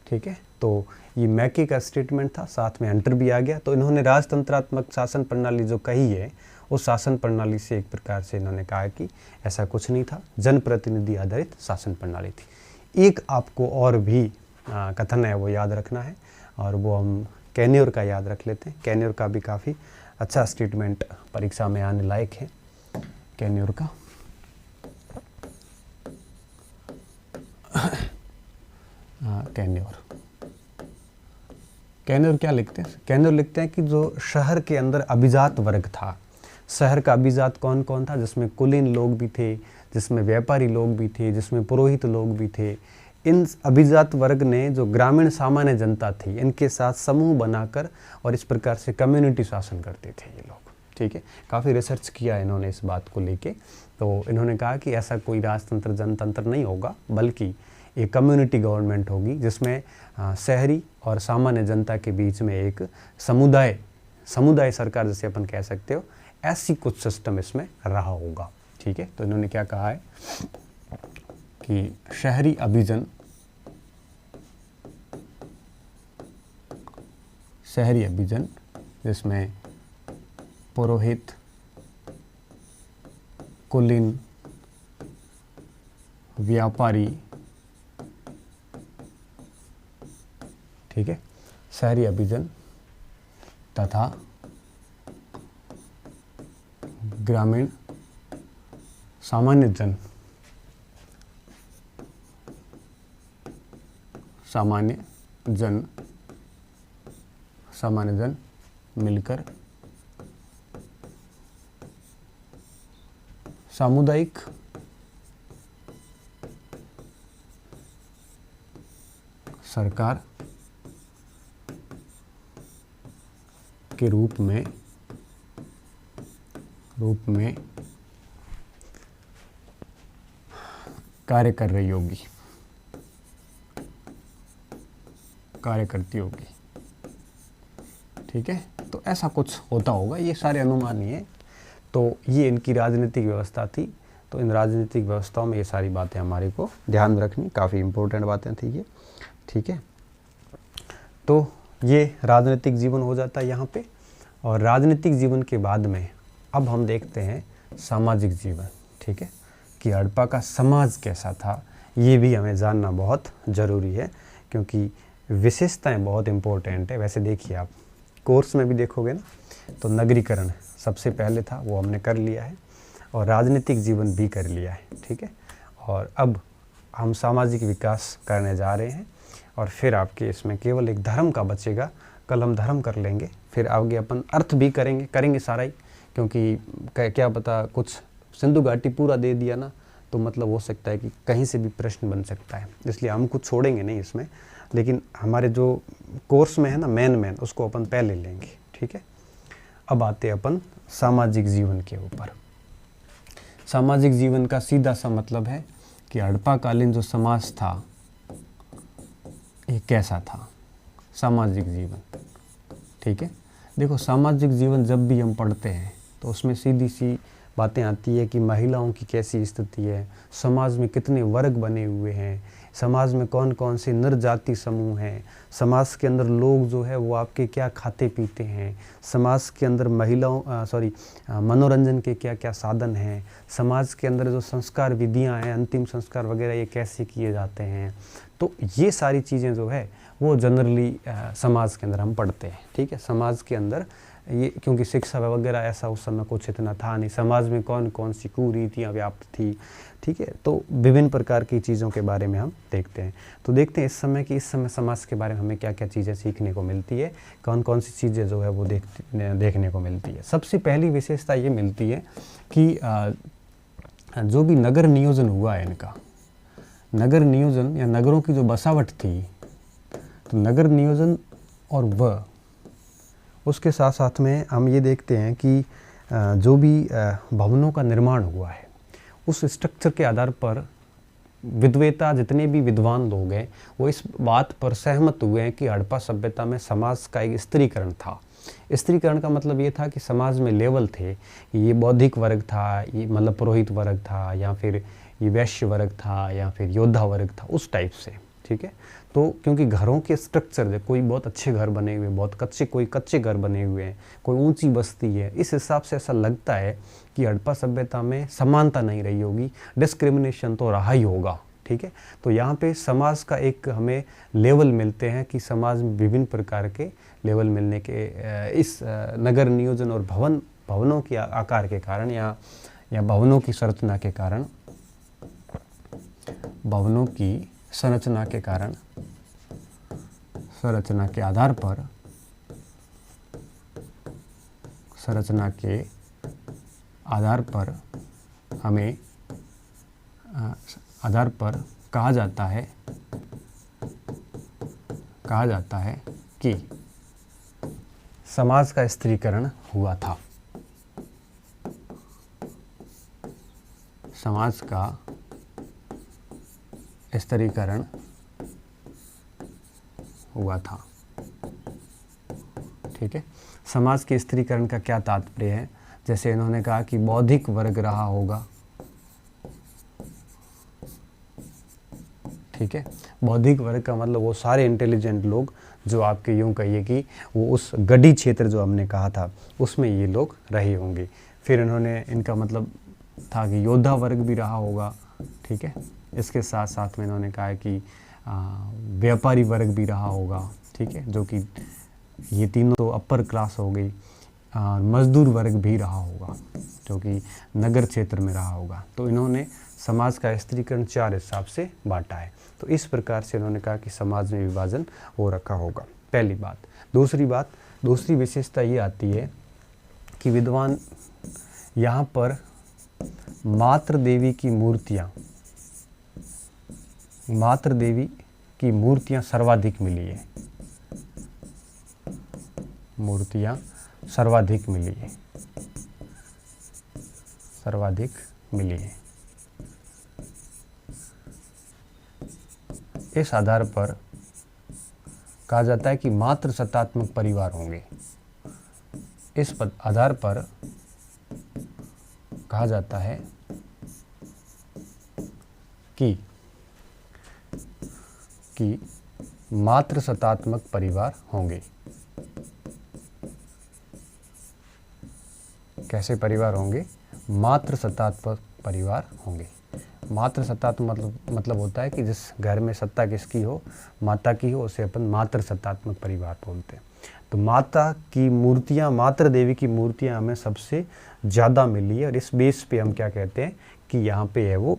Speaker 1: ठीक है, तो ये मैके का स्टेटमेंट था, साथ में हंटर भी आ गया। तो इन्होंने राजतंत्रात्मक शासन प्रणाली जो कही है उस शासन प्रणाली से एक प्रकार से इन्होंने कहा कि ऐसा कुछ नहीं था, जनप्रतिनिधि आधारित शासन प्रणाली थी। एक आपको और भी कथन है वो याद रखना है, और वो हम कैन्योर का याद रख लेते हैं। कैन्योर का भी काफ़ी अच्छा स्टेटमेंट परीक्षा में आने लायक है। कैन्योर का कैन्योर क्या लिखते हैं? कैन्योर लिखते हैं कि जो शहर के अंदर अभिजात वर्ग था, शहर का अभिजात कौन कौन था? जिसमें कुलीन लोग भी थे, जिसमें व्यापारी लोग भी थे, जिसमें पुरोहित लोग भी थे। इन अभिजात वर्ग ने जो ग्रामीण सामान्य जनता थी इनके साथ समूह बनाकर और इस प्रकार से कम्युनिटी शासन करते थे ये लोग। ठीक है, काफ़ी रिसर्च किया इन्होंने इस बात को लेके। तो इन्होंने कहा कि ऐसा कोई राजतंत्र जनतंत्र नहीं होगा, बल्कि एक कम्युनिटी गवर्नमेंट होगी जिसमें शहरी और सामान्य जनता के बीच में एक समुदाय समुदाय सरकार जैसे अपन कह सकते हो, ऐसी कुछ सिस्टम इसमें रहा होगा। ठीक है, तो इन्होंने क्या कहा है कि शहरी अभिजन, जिसमें पुरोहित, कुलीन, व्यापारी, ठीक है, शहरी अभिजन तथा ग्रामीण सामान्य जन मिलकर सामुदायिक सरकार के रूप में कार्य कर रही होगी, कार्य करती होगी। ठीक है, तो ऐसा कुछ होता होगा, ये सारे अनुमान ही है। तो ये इनकी राजनीतिक व्यवस्था थी। तो इन राजनीतिक व्यवस्थाओं में ये सारी बातें हमारे को ध्यान में रखनी, काफ़ी इम्पोर्टेंट बातें थी ये। ठीक है, तो ये राजनीतिक जीवन हो जाता है यहाँ पे। और राजनीतिक जीवन के बाद में अब हम देखते हैं सामाजिक जीवन। ठीक है, कि हड़प्पा का समाज कैसा था, ये भी हमें जानना बहुत ज़रूरी है, क्योंकि विशेषताएं बहुत इम्पोर्टेंट है। वैसे देखिए, आप कोर्स में भी देखोगे ना, तो नगरीकरण सबसे पहले था, वो हमने कर लिया है, और राजनीतिक जीवन भी कर लिया है। ठीक है, और अब हम सामाजिक विकास करने जा रहे हैं। और फिर आपके इसमें केवल एक धर्म का बचेगा, कल हम धर्म कर लेंगे, फिर आगे अपन अर्थ भी करेंगे सारा ही, क्योंकि क्या पता कुछ सिंधु घाटी पूरा दे दिया ना, तो मतलब हो सकता है कि कहीं से भी प्रश्न बन सकता है, इसलिए हम कुछ छोड़ेंगे नहीं इसमें। लेकिन हमारे जो कोर्स में है ना मेन उसको अपन पहले लेंगे। ठीक है, अब आते अपन सामाजिक जीवन के ऊपर। सामाजिक जीवन का सीधा सा मतलब है कि हड़प्पाकालीन जो समाज था ये कैसा था, सामाजिक जीवन। ठीक है, देखो सामाजिक जीवन जब भी हम पढ़ते हैं तो उसमें सीधी सी बातें आती है कि महिलाओं की कैसी स्थिति है, समाज में कितने वर्ग बने हुए हैं, समाज में कौन कौन से नर जाति समूह हैं, समाज के अंदर लोग जो है वो आपके क्या खाते पीते हैं, समाज के अंदर मनोरंजन के क्या क्या साधन हैं, समाज के अंदर जो संस्कार विधियां हैं, अंतिम संस्कार वगैरह ये कैसे किए जाते हैं। तो ये सारी चीज़ें जो है वो जनरली समाज के अंदर हम पढ़ते हैं। ठीक है, समाज के अंदर ये, क्योंकि शिक्षा वगैरह ऐसा उस समय कुछ इतना था नहीं, समाज में कौन कौन सी कुरीतियाँ व्याप्त थी। ठीक है, तो विभिन्न प्रकार की चीज़ों के बारे में हम देखते हैं। तो देखते हैं इस समय समाज के बारे में हमें क्या क्या चीज़ें सीखने को मिलती है, कौन कौन सी चीज़ें जो है वो देखने को मिलती है। सबसे पहली विशेषता ये मिलती है कि जो भी नगर नियोजन हुआ है इनका, नगर नियोजन या नगरों की जो बसावट थी, तो नगर नियोजन और उसके साथ साथ में हम ये देखते हैं कि जो भी भवनों का निर्माण हुआ है उस स्ट्रक्चर के आधार पर विद्वता, जितने भी विद्वान लोग हैं वो इस बात पर सहमत हुए हैं कि हड़प्पा सभ्यता में समाज का एक स्त्रीकरण था। स्त्रीकरण का मतलब ये था कि समाज में लेवल थे, ये बौद्धिक वर्ग था, ये मतलब पुरोहित वर्ग था, या फिर ये वैश्य वर्ग था, या फिर योद्धा वर्ग था, उस टाइप से। ठीक है, तो क्योंकि घरों के स्ट्रक्चर, कोई बहुत अच्छे घर बने हुए, कोई कच्चे घर बने हुए हैं, कोई ऊंची बस्ती है, इस हिसाब से ऐसा लगता है कि हड़प्पा सभ्यता में समानता नहीं रही होगी, डिस्क्रिमिनेशन तो रहा ही होगा। ठीक है, तो यहाँ पे समाज का एक हमें लेवल मिलते हैं कि समाज में विभिन्न प्रकार के लेवल मिलने के इस नगर नियोजन और भवनों के आकार के कारण या भवनों की संरचना के कारण, भवनों की संरचना के आधार पर, हमें आधार पर कहा जाता है कि समाज का स्त्रीकरण हुआ था। समाज का स्त्रीकरण हुआ था। ठीक है। समाज के स्त्रीकरण का क्या तात्पर्य है? जैसे इन्होंने कहा कि बौद्धिक वर्ग रहा होगा, ठीक है। बौद्धिक वर्ग का मतलब वो सारे इंटेलिजेंट लोग जो आपके यूँ कहिए कि वो उस गढ़ी क्षेत्र जो हमने कहा था उसमें ये लोग रहे होंगे। फिर इन्होंने इनका मतलब था कि योद्धा वर्ग भी रहा होगा, ठीक है। इसके साथ साथ में इन्होंने कहा है कि व्यापारी वर्ग भी रहा होगा, ठीक है, जो कि ये तीनों तो अपर क्लास हो गई। मजदूर वर्ग भी रहा होगा जो कि नगर क्षेत्र में रहा होगा। तो इन्होंने समाज का स्त्रीकरण 4 हिसाब से बांटा है। तो इस प्रकार से इन्होंने कहा कि समाज में विभाजन हो रखा होगा, पहली बात। दूसरी विशेषता ये आती है कि विद्वान यहाँ पर मातृ देवी की मूर्तियाँ सर्वाधिक मिली है, मूर्तियाँ सर्वाधिक मिली है। इस आधार पर कहा जाता है कि मातृ सत्तात्मक परिवार होंगे। इस आधार पर कहा जाता है कि मातृ सत्तात्मक परिवार होंगे। कैसे परिवार होंगे? मातृ सत्तात्मक परिवार होंगे। मातृ सत्तात्मक मतलब होता है कि जिस घर में सत्ता किसकी हो, माता की हो, उसे अपन मातृ सत्तात्मक परिवार बोलते हैं। तो माता की मूर्तियाँ, मातृ देवी की मूर्तियाँ हमें सबसे ज़्यादा मिली है और इस बेस पे हम क्या कहते हैं कि यहाँ पे है वो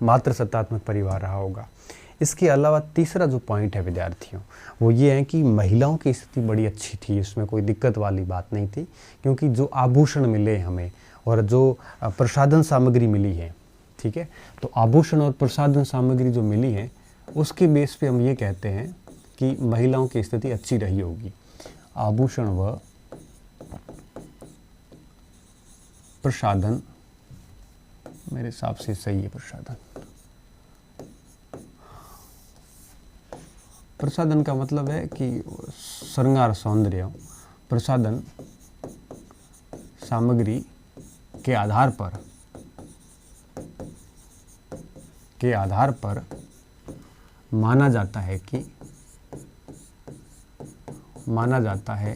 Speaker 1: मातृ सत्तात्मक परिवार रहा होगा। इसके अलावा तीसरा जो पॉइंट है विद्यार्थियों, वो ये है कि महिलाओं की स्थिति बड़ी अच्छी थी, इसमें कोई दिक्कत वाली बात नहीं थी, क्योंकि जो आभूषण मिले हमें और जो प्रसाधन सामग्री मिली है, ठीक है, तो आभूषण और प्रसाधन सामग्री जो मिली है उसके बेस पे हम ये कहते हैं कि महिलाओं की स्थिति अच्छी रही होगी। आभूषण व प्रसाधन, मेरे हिसाब से सही है प्रसाधन का मतलब है कि श्रृंगार सौंदर्य, प्रसाधन सामग्री के आधार पर माना जाता है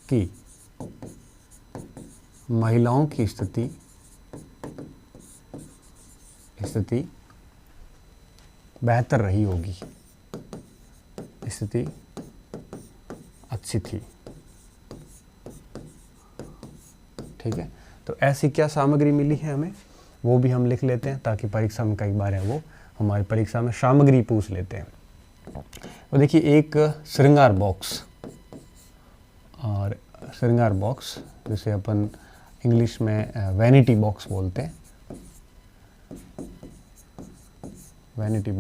Speaker 1: कि महिलाओं की स्थिति बेहतर रही होगी, स्थिति अच्छी थी, ठीक है। तो ऐसी क्या सामग्री मिली है हमें, वो भी हम लिख लेते हैं ताकि परीक्षा में कई बार है वो हमारी परीक्षा में सामग्री पूछ लेते हैं। तो देखिए, एक श्रृंगार बॉक्स, और श्रृंगार बॉक्स जिसे अपन इंग्लिश में वैनिटी बॉक्स बोलते हैं, वैनिटी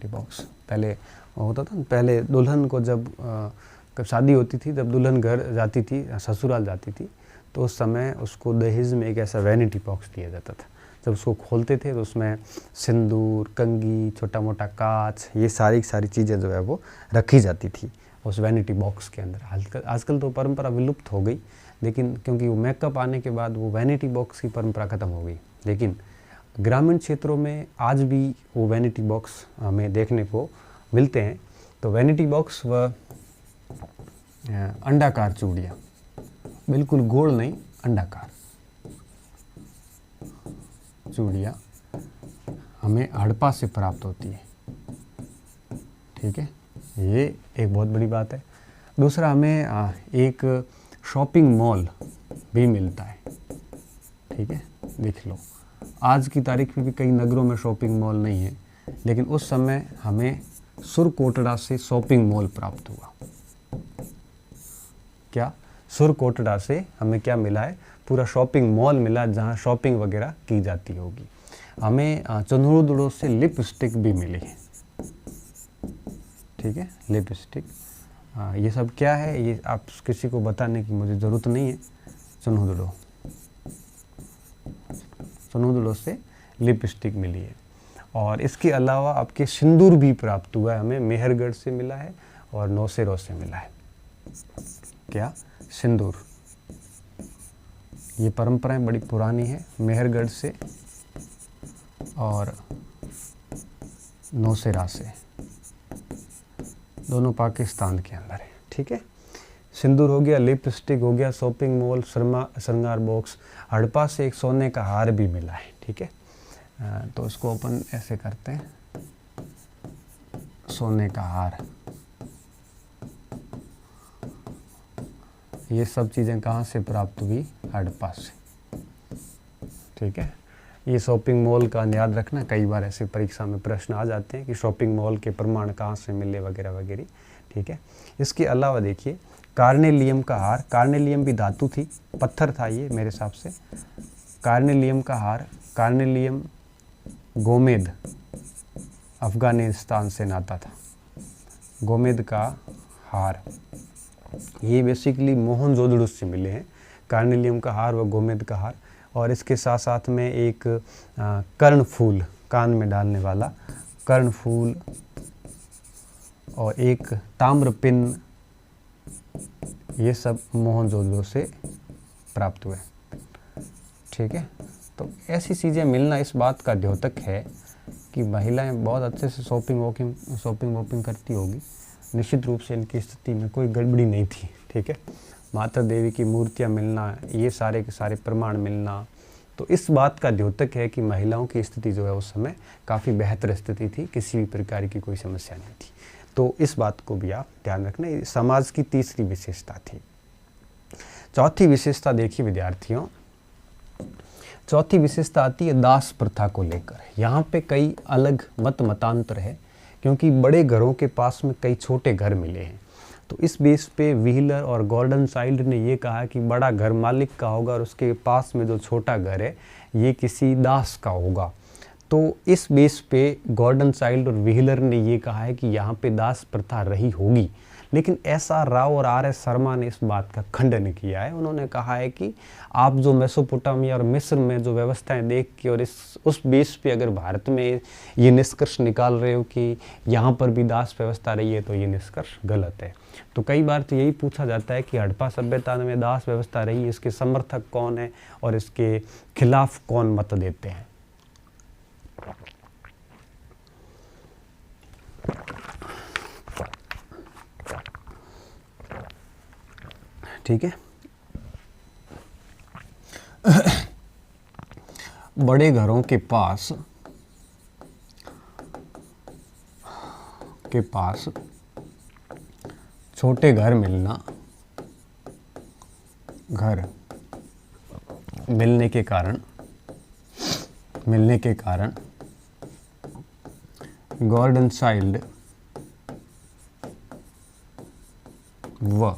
Speaker 1: बॉक्स पहले होता था। पहले दुल्हन को जब शादी होती थी, जब दुल्हन घर जाती थी, ससुराल जाती थी, तो उस समय उसको दहेज में एक ऐसा वैनिटी बॉक्स दिया जाता था। जब उसको खोलते थे तो उसमें सिंदूर, कंघी, छोटा मोटा कांच, ये सारी चीज़ें जो है वो रखी जाती थी उस वैनिटी बॉक्स के अंदर। आजकल तो परंपरा विलुप्त हो गई, लेकिन क्योंकि वो मेकअप आने के बाद वो वैनिटी बॉक्स की परंपरा ख़त्म हो गई। लेकिन ग्रामीण क्षेत्रों में आज भी वो वैनिटी बॉक्स हमें देखने को मिलते हैं। तो वैनिटी बॉक्स व अंडाकार चूड़ियाँ, बिल्कुल गोल नहीं, अंडाकार चूड़ियाँ हमें हड़प्पा से प्राप्त होती है, ठीक है, ये एक बहुत बड़ी बात है। दूसरा, हमें एक शॉपिंग मॉल भी मिलता है, ठीक है, देख लो। आज की तारीख में भी कई नगरों में शॉपिंग मॉल नहीं है, लेकिन उस समय हमें सुरकोटड़ा से शॉपिंग मॉल प्राप्त हुआ। क्या? सुरकोटड़ा से हमें क्या मिला है? पूरा शॉपिंग मॉल मिला जहाँ शॉपिंग वगैरह की जाती होगी। हमें चंद्रोदड़ों से लिपस्टिक भी मिली है, ठीक है, लिपस्टिक। ये सब क्या है, ये आप किसी को बताने की मुझे ज़रूरत नहीं है। चंद्रोदड़ों से लिपस्टिक मिली है। और इसके अलावा आपके सिंदूर भी प्राप्त हुआ है, हमें मेहरगढ़ से मिला है और नौशेरों से मिला है। क्या? सिंदूर। ये परंपराएं बड़ी पुरानी है, मेहरगढ़ से और नौशेरा से, दोनों पाकिस्तान के अंदर है। ठीक है, सिंदूर हो गया, लिपस्टिक हो गया, शॉपिंग मॉल, श्रृंगार बॉक्स, हड़प्पा से एक सोने का हार भी मिला है। ठीक है, तो इसको अपन ऐसे करते हैं, सोने का हार। ये सब चीज़ें कहाँ से प्राप्त हुई? हड़प्पा से। ठीक है, ये शॉपिंग मॉल का याद रखना, कई बार ऐसे परीक्षा में प्रश्न आ जाते हैं कि शॉपिंग मॉल के प्रमाण कहाँ से मिले वगैरह वगैरह। ठीक है, इसके अलावा देखिए कार्नेलियम का हार, कार्नेलियम भी धातु थी, पत्थर था ये मेरे हिसाब से। कार्नेलियम का हार, कार्नेलियम गोमेद, अफगानिस्तान से नाता था। गोमेद का हार, ये बेसिकली मोहनजोदड़ो से मिले हैं, कार्नेलियम का हार व गोमेद का हार। और इसके साथ साथ में एक कर्णफूल, कान में डालने वाला कर्णफूल, और एक ताम्रपिन, ये सब मोहनजोदड़ो से प्राप्त हुए। ठीक है, तो ऐसी चीज़ें मिलना इस बात का द्योतक है कि महिलाएं बहुत अच्छे से शॉपिंग वॉपिंग करती होगी। निश्चित रूप से इनकी स्थिति में कोई गड़बड़ी नहीं थी। ठीक है, माता देवी की मूर्तियां मिलना, ये सारे के सारे प्रमाण मिलना, तो इस बात का द्योतक है कि महिलाओं की स्थिति जो है उस समय काफ़ी बेहतर स्थिति थी, किसी भी प्रकार की कोई समस्या नहीं थी। तो इस बात को भी आप ध्यान रखना, ये समाज की तीसरी विशेषता थी। चौथी विशेषता देखिए विद्यार्थियों, चौथी विशेषता आती है दास प्रथा को लेकर। यहाँ पे कई अलग मतांतर है, क्योंकि बड़े घरों के पास में कई छोटे घर मिले हैं। तो इस बेस पे व्हीलर और गॉर्डन चाइल्ड ने ये कहा कि बड़ा घर मालिक का होगा और उसके पास में जो छोटा घर है ये किसी दास का होगा। तो इस बेस पे गॉर्डन चाइल्ड और व्हीलर ने ये कहा है कि यहाँ पे दास प्रथा रही होगी। लेकिन SR राव और RS शर्मा ने इस बात का खंडन किया है। उन्होंने कहा है कि आप जो मेसोपोटामिया और मिस्र में जो व्यवस्थाएं देख के और उस बेस पे अगर भारत में ये निष्कर्ष निकाल रहे हो कि यहाँ पर भी दास व्यवस्था रही है, तो ये निष्कर्ष गलत है। तो कई बार तो यही पूछा जाता है कि हड़प्पा सभ्यता में दास व्यवस्था रही है, इसके समर्थक कौन है और इसके खिलाफ कौन मत देते हैं। ठीक है, बड़े घरों के पास छोटे घर मिलना, घर मिलने के कारण गॉर्डन चाइल्ड व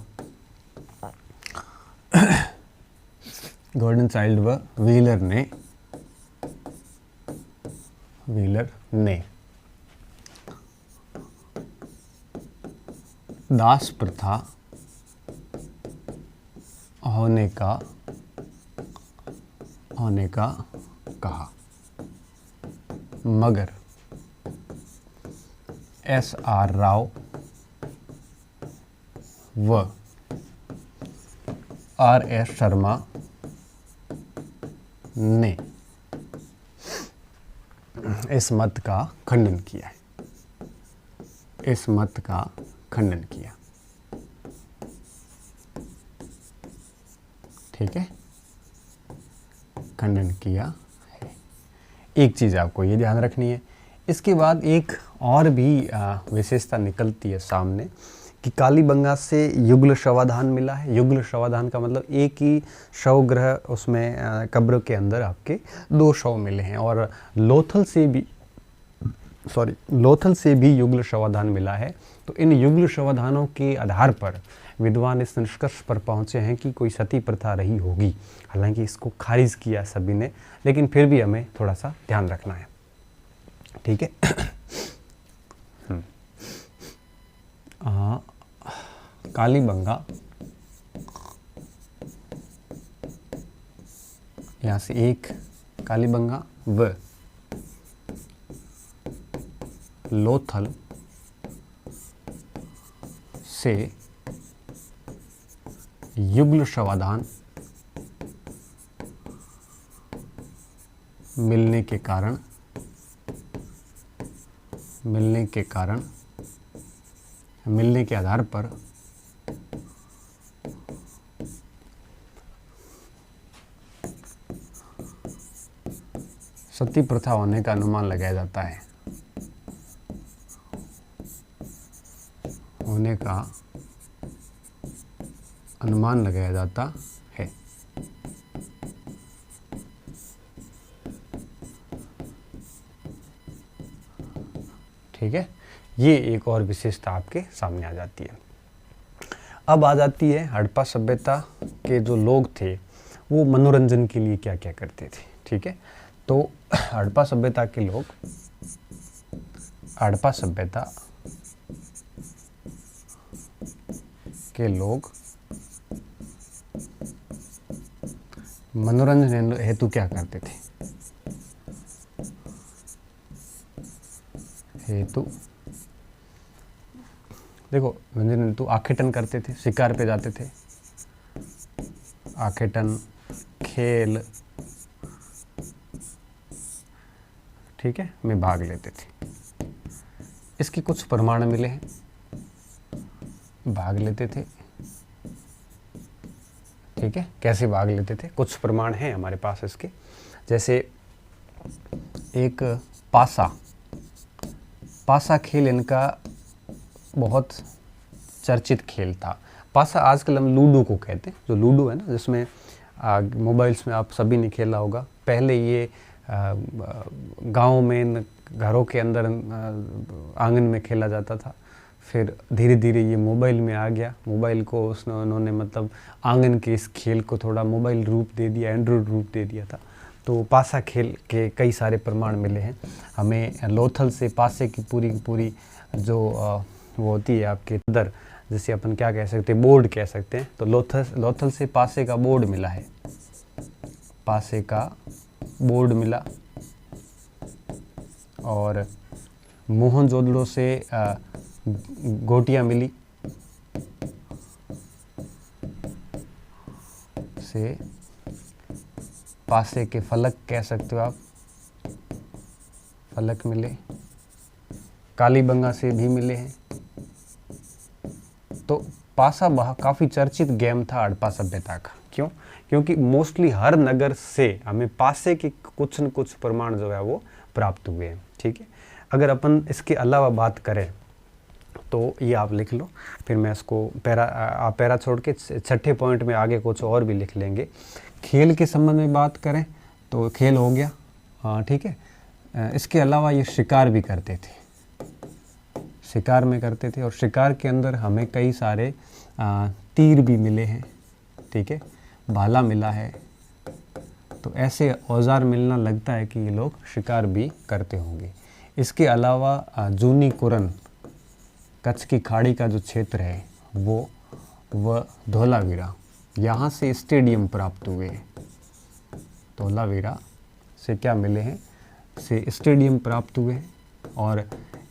Speaker 1: व्हीलर ने दास प्रथा होने का कहा, मगर SR राव व RS शर्मा ने इस मत का खंडन किया। ठीक है, खंडन किया है। एक चीज़ आपको ये ध्यान रखनी है। इसके बाद एक और भी विशेषता निकलती है सामने कि कालीबंगा से युगल शवाधान मिला है। युगल शवाधान का मतलब एक ही शव ग्रह, उसमें कब्र के अंदर आपके 2 शव मिले हैं। और लोथल से भी युगल शवाधान मिला है। तो इन युगल शवाधानों के आधार पर विद्वान इस निष्कर्ष पर पहुंचे हैं कि कोई सती प्रथा रही होगी। हालांकि इसको खारिज किया सभी ने, लेकिन फिर भी हमें थोड़ा सा ध्यान रखना है। ठीक है, कालीबंगा, यहाँ से एक कालीबंगा व लोथल से युग्ल समाधान मिलने के आधार पर सती प्रथा होने का अनुमान लगाया जाता है। ठीक है, ये एक और विशेषता आपके सामने आ जाती है। अब आ जाती है हड़प्पा सभ्यता के जो लोग थे वो मनोरंजन के लिए क्या क्या करते थे। ठीक है, तो हड़प्पा सभ्यता के लोग मनोरंजन हेतु क्या करते थे? देखो, मनोरंजन हेतु आखेटन करते थे, शिकार पे जाते थे, आखेटन, खेल, ठीक है, में भाग लेते थे। इसके कुछ प्रमाण मिले हैं, भाग लेते थे। ठीक है, कैसे भाग लेते थे, कुछ प्रमाण हैं हमारे पास इसके। जैसे एक पासा खेल इनका बहुत चर्चित खेल था। पासा आजकल हम लूडो को कहते हैं, जो लूडो है ना, जिसमें मोबाइल्स में आप सभी ने खेला होगा। पहले ये गांव में घरों के अंदर आंगन में खेला जाता था, फिर धीरे धीरे ये मोबाइल में आ गया। मोबाइल को उन्होंने मतलब आंगन के इस खेल को थोड़ा मोबाइल रूप दे दिया, एंड्रॉयड रूप दे दिया था। तो पासा खेल के कई सारे प्रमाण मिले हैं हमें। लोथल से पासे की पूरी जो वो होती है आपके दर, जैसे अपन क्या कह सकते हैं, बोर्ड कह सकते हैं। तो लोथल से पासे का बोर्ड मिला है, पासे का बोर्ड मिला। और मोहनजोदड़ो से गोटियाँ मिली, से पासे के फलक कह सकते हो आप, फलक मिले। कालीबंगा से भी मिले हैं। तो पासा काफ़ी चर्चित गेम था हड़प्पा सभ्यता का। क्यों? क्योंकि मोस्टली हर नगर से हमें पासे के कुछ न कुछ प्रमाण जो है वो प्राप्त हुए हैं। ठीक है, अगर अपन इसके अलावा बात करें तो ये आप लिख लो, फिर मैं इसको पैरा छोड़ के छठे पॉइंट में आगे कुछ और भी लिख लेंगे। खेल के संबंध में बात करें तो खेल हो गया, हाँ ठीक है। इसके अलावा ये शिकार भी करते थे, शिकार में करते थे। और शिकार के अंदर हमें कई सारे तीर भी मिले हैं, ठीक है, भाला मिला है। तो ऐसे औजार मिलना लगता है कि ये लोग शिकार भी करते होंगे। इसके अलावा जूनी कुरन, कच्छ की खाड़ी का जो क्षेत्र है वह धोलावीरा, यहाँ से स्टेडियम प्राप्त हुए। धोलावीरा से क्या मिले हैं, से स्टेडियम प्राप्त हुए हैं। और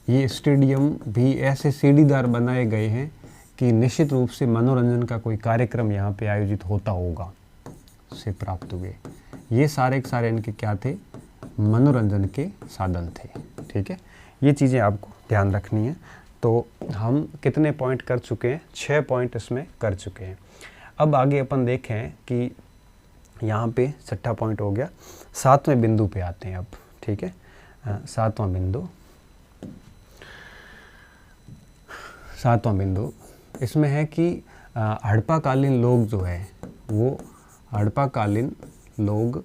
Speaker 1: ये स्टेडियम भी ऐसे सीढ़ीदार बनाए गए हैं कि निश्चित रूप से मनोरंजन का कोई कार्यक्रम यहाँ पे आयोजित होता होगा, से प्राप्त हुए। ये सारे के सारे इनके क्या थे, मनोरंजन के साधन थे। ठीक है, ये चीज़ें आपको ध्यान रखनी है। तो हम कितने पॉइंट कर चुके हैं, 6 पॉइंट इसमें कर चुके हैं। अब आगे अपन देखें कि यहाँ पे छठा पॉइंट हो गया, 7वें बिंदु पे आते हैं अब। ठीक है, 7वां बिंदु इसमें है कि हड़प्पा कालीन लोग जो है वो हड़प्पा कालीन लोग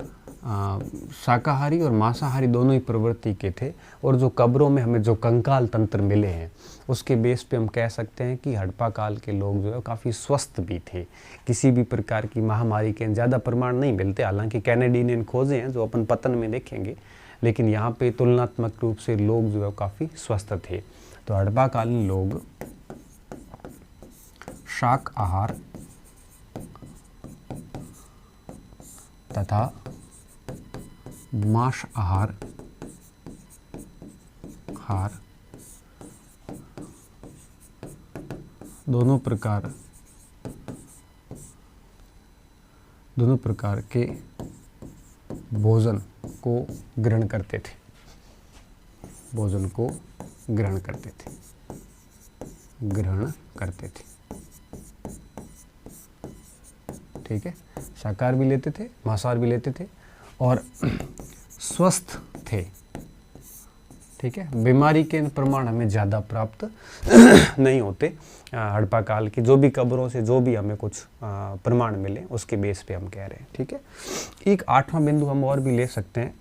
Speaker 1: शाकाहारी और मांसाहारी दोनों ही प्रवृत्ति के थे। और जो कब्रों में हमें जो कंकाल तंत्र मिले हैं उसके बेस पे हम कह सकते हैं कि हड़प्पा काल के लोग जो है काफ़ी स्वस्थ भी थे। किसी भी प्रकार की महामारी के ज़्यादा प्रमाण नहीं मिलते, हालांकि कैनेडियन खोजे हैं जो अपन पतन में देखेंगे, लेकिन यहाँ पे तुलनात्मक रूप से लोग जो है काफ़ी स्वस्थ थे। तो हड़प्पा कालीन लोग शाक आहार तथा मांस आहार दोनों प्रकार के भोजन को ग्रहण करते थे, भोजन को ग्रहण करते थे। ठीक है, शाकाहार भी लेते थे, मांसाहार भी लेते थे और स्वस्थ थे। ठीक है, बीमारी के प्रमाण हमें ज़्यादा प्राप्त नहीं होते। हड़प्पा काल की जो भी कब्रों से जो भी हमें कुछ प्रमाण मिले उसके बेस पे हम कह रहे हैं। ठीक है, एक 8वां बिंदु हम और भी ले सकते हैं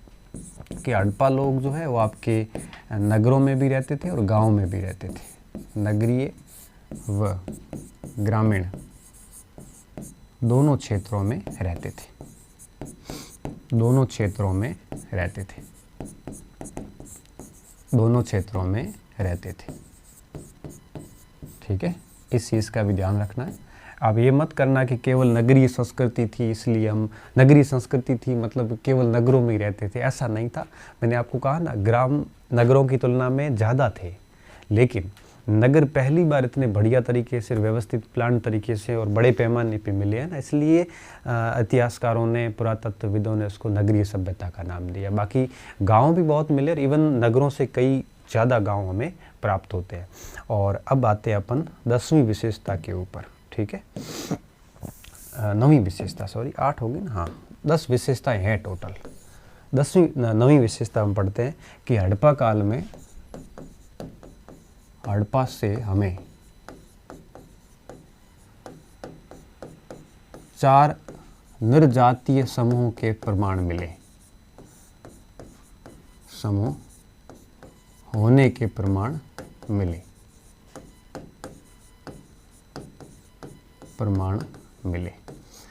Speaker 1: कि हड़प्पा लोग जो है वो आपके नगरों में भी रहते थे और गाँव में भी रहते थे। नगरीय व ग्रामीण दोनों क्षेत्रों में रहते थे, दोनों क्षेत्रों में रहते थे, दोनों क्षेत्रों में रहते थे। ठीक है, इस चीज़ का भी ध्यान रखना है। अब ये मत करना कि केवल नगरीय संस्कृति थी इसलिए हम, नगरीय संस्कृति थी मतलब केवल नगरों में ही रहते थे, ऐसा नहीं था। मैंने आपको कहा ना, ग्राम नगरों की तुलना में ज़्यादा थे, लेकिन नगर पहली बार इतने बढ़िया तरीके से, व्यवस्थित प्लान तरीके से और बड़े पैमाने पे मिले हैं ना, इसलिए इतिहासकारों ने, पुरातत्वविदों ने उसको नगरीय सभ्यता का नाम दिया। बाकी गांव भी बहुत मिले और इवन नगरों से कई ज़्यादा गांव हमें प्राप्त होते हैं। और अब आते हैं अपन 10वीं विशेषता के ऊपर। ठीक है, 9वीं विशेषता, सॉरी 8 होगी ना, हाँ 10 विशेषताएँ हैं टोटल। 9वीं विशेषता हम पढ़ते हैं कि हड़प्पा काल में, हड़प्पा से हमें 4 निर्जातीय समूह के प्रमाण मिले, समूह होने के प्रमाण मिले,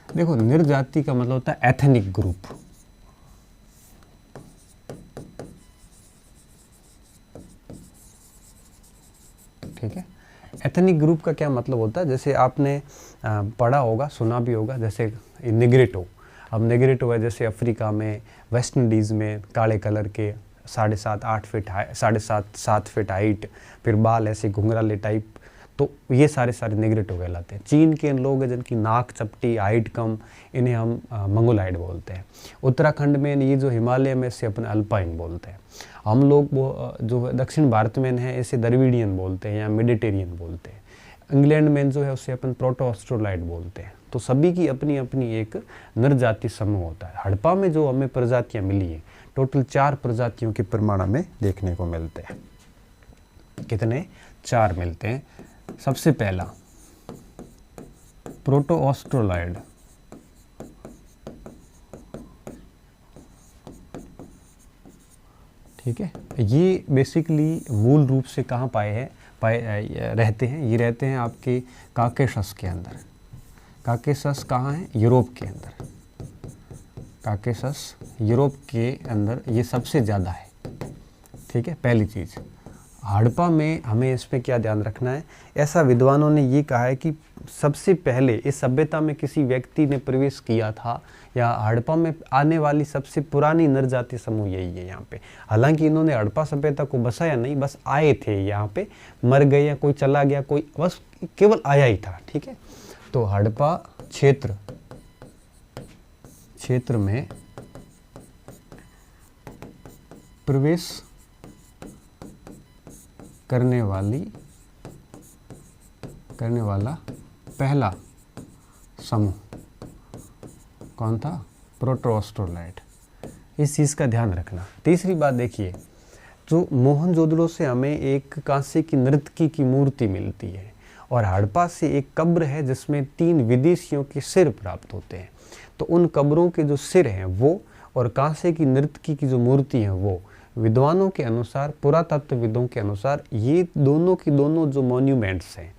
Speaker 1: देखो निर्जाति का मतलब होता है एथनिक ग्रुप। ठीक है, एथनिक ग्रुप का क्या मतलब होता है, जैसे आपने पढ़ा होगा, सुना भी होगा, जैसे निग्रेटो। अब निग्रेटो है जैसे अफ्रीका में, वेस्ट इंडीज़ में, काले कलर के, 7.5-8 फीट हाइट, 7.5-7 फीट हाइट, फिर बाल ऐसे घुंघराले टाइप, तो ये सारे निग्रेटो कहलाते हैं। चीन के लोग हैं जिनकी नाक चपटी, हाइट कम, इन्हें हम मंगोलाइड बोलते हैं। उत्तराखंड में ये जो हिमालय में से अपने अल्पाइन बोलते हैं। हम लोग वो जो दक्षिण भारत में हैं इसे द्रविडियन बोलते हैं या मेडिटेरियन बोलते हैं। इंग्लैंड में जो है उसे अपन प्रोटो ऑस्ट्रोलाइड बोलते हैं। तो सभी की अपनी अपनी एक नरजाति समूह होता है। हड़प्पा में जो हमें प्रजातियां मिली हैं, टोटल 4 प्रजातियों के प्रमाण हमें देखने को मिलते हैं। कितने? 4 मिलते हैं। सबसे पहला प्रोटो ऑस्ट्रोलाइड, ठीक है। ये बेसिकली मूल रूप से कहाँ रहते हैं? ये रहते हैं आपके काकेशस के अंदर। काकेशस कहाँ है? यूरोप के अंदर। काकेशस यूरोप के अंदर ये सबसे ज़्यादा है, ठीक है। पहली चीज़, हड़प्पा में हमें इस पे क्या ध्यान रखना है, ऐसा विद्वानों ने ये कहा है कि सबसे पहले इस सभ्यता में किसी व्यक्ति ने प्रवेश किया था, या हड़प्पा में आने वाली सबसे पुरानी नरजाति समूह यही है यहाँ पे। हालांकि इन्होंने हड़प्पा सभ्यता को बसाया नहीं, बस आए थे यहाँ पे, मर गए या कोई चला गया, कोई बस केवल आया ही था, ठीक है। तो हड़प्पा क्षेत्र में प्रवेश करने वाला पहला समूह कौन था? प्रोटो ऑस्ट्रोलाइड। इस चीज़ का ध्यान रखना। तीसरी बात देखिए, जो मोहनजोदड़ो से हमें एक कांसे की नर्तकी की मूर्ति मिलती है, और हड़प्पा से एक कब्र है जिसमें 3 विदेशियों के सिर प्राप्त होते हैं। तो उन कब्रों के जो सिर हैं वो, और कांसे की नर्तकी की जो मूर्ति है वो, विद्वानों के अनुसार, पुरातत्वविदों के अनुसार, ये दोनों की दोनों जो मॉन्यूमेंट्स हैं,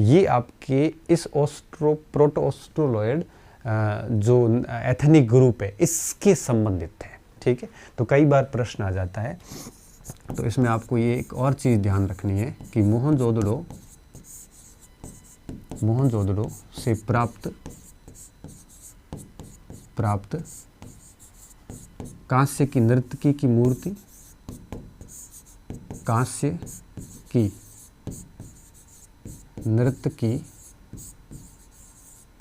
Speaker 1: ये आपके इस प्रोटो ऑस्ट्रोलॉइड जो एथनिक ग्रुप है इसके संबंधित है, ठीक है। तो कई बार प्रश्न आ जाता है, तो इसमें आपको ये एक और चीज़ ध्यान रखनी है कि मोहनजोदड़ो से प्राप्त कांस्य की नर्तकी की मूर्ति, कांस्य की नर्तकी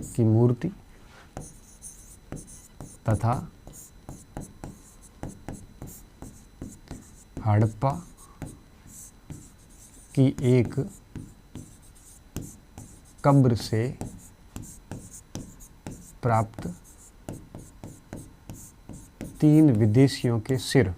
Speaker 1: की मूर्ति तथा हड़प्पा की एक कब्र से प्राप्त 3 विदेशियों के सिर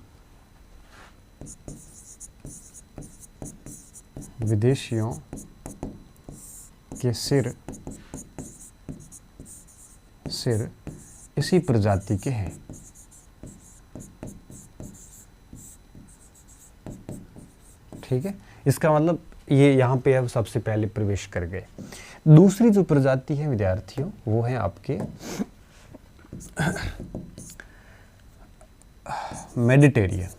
Speaker 1: इसी प्रजाति के हैं। ठीक है, इसका मतलब ये यहाँ पे अब सबसे पहले प्रवेश कर गए। दूसरी जो प्रजाति है विद्यार्थियों, वो है आपके मेडिटेरियन।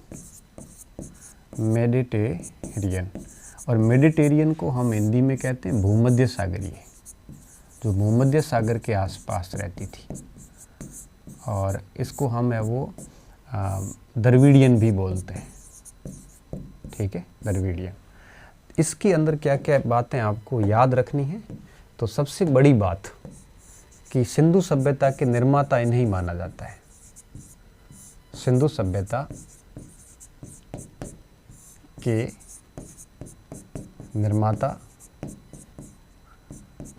Speaker 1: और मेडिटेरियन को हम हिंदी में कहते हैं भूमध्य सागरीय, जो भूमध्य सागर के आसपास रहती थी। और इसको हम है वो द्रविडियन भी बोलते हैं। ठीक है, द्रविडियन। इसके अंदर क्या क्या बातें आपको याद रखनी है। तो सबसे बड़ी बात कि सिंधु सभ्यता के निर्माता इन्हें माना जाता है। सिंधु सभ्यता के निर्माता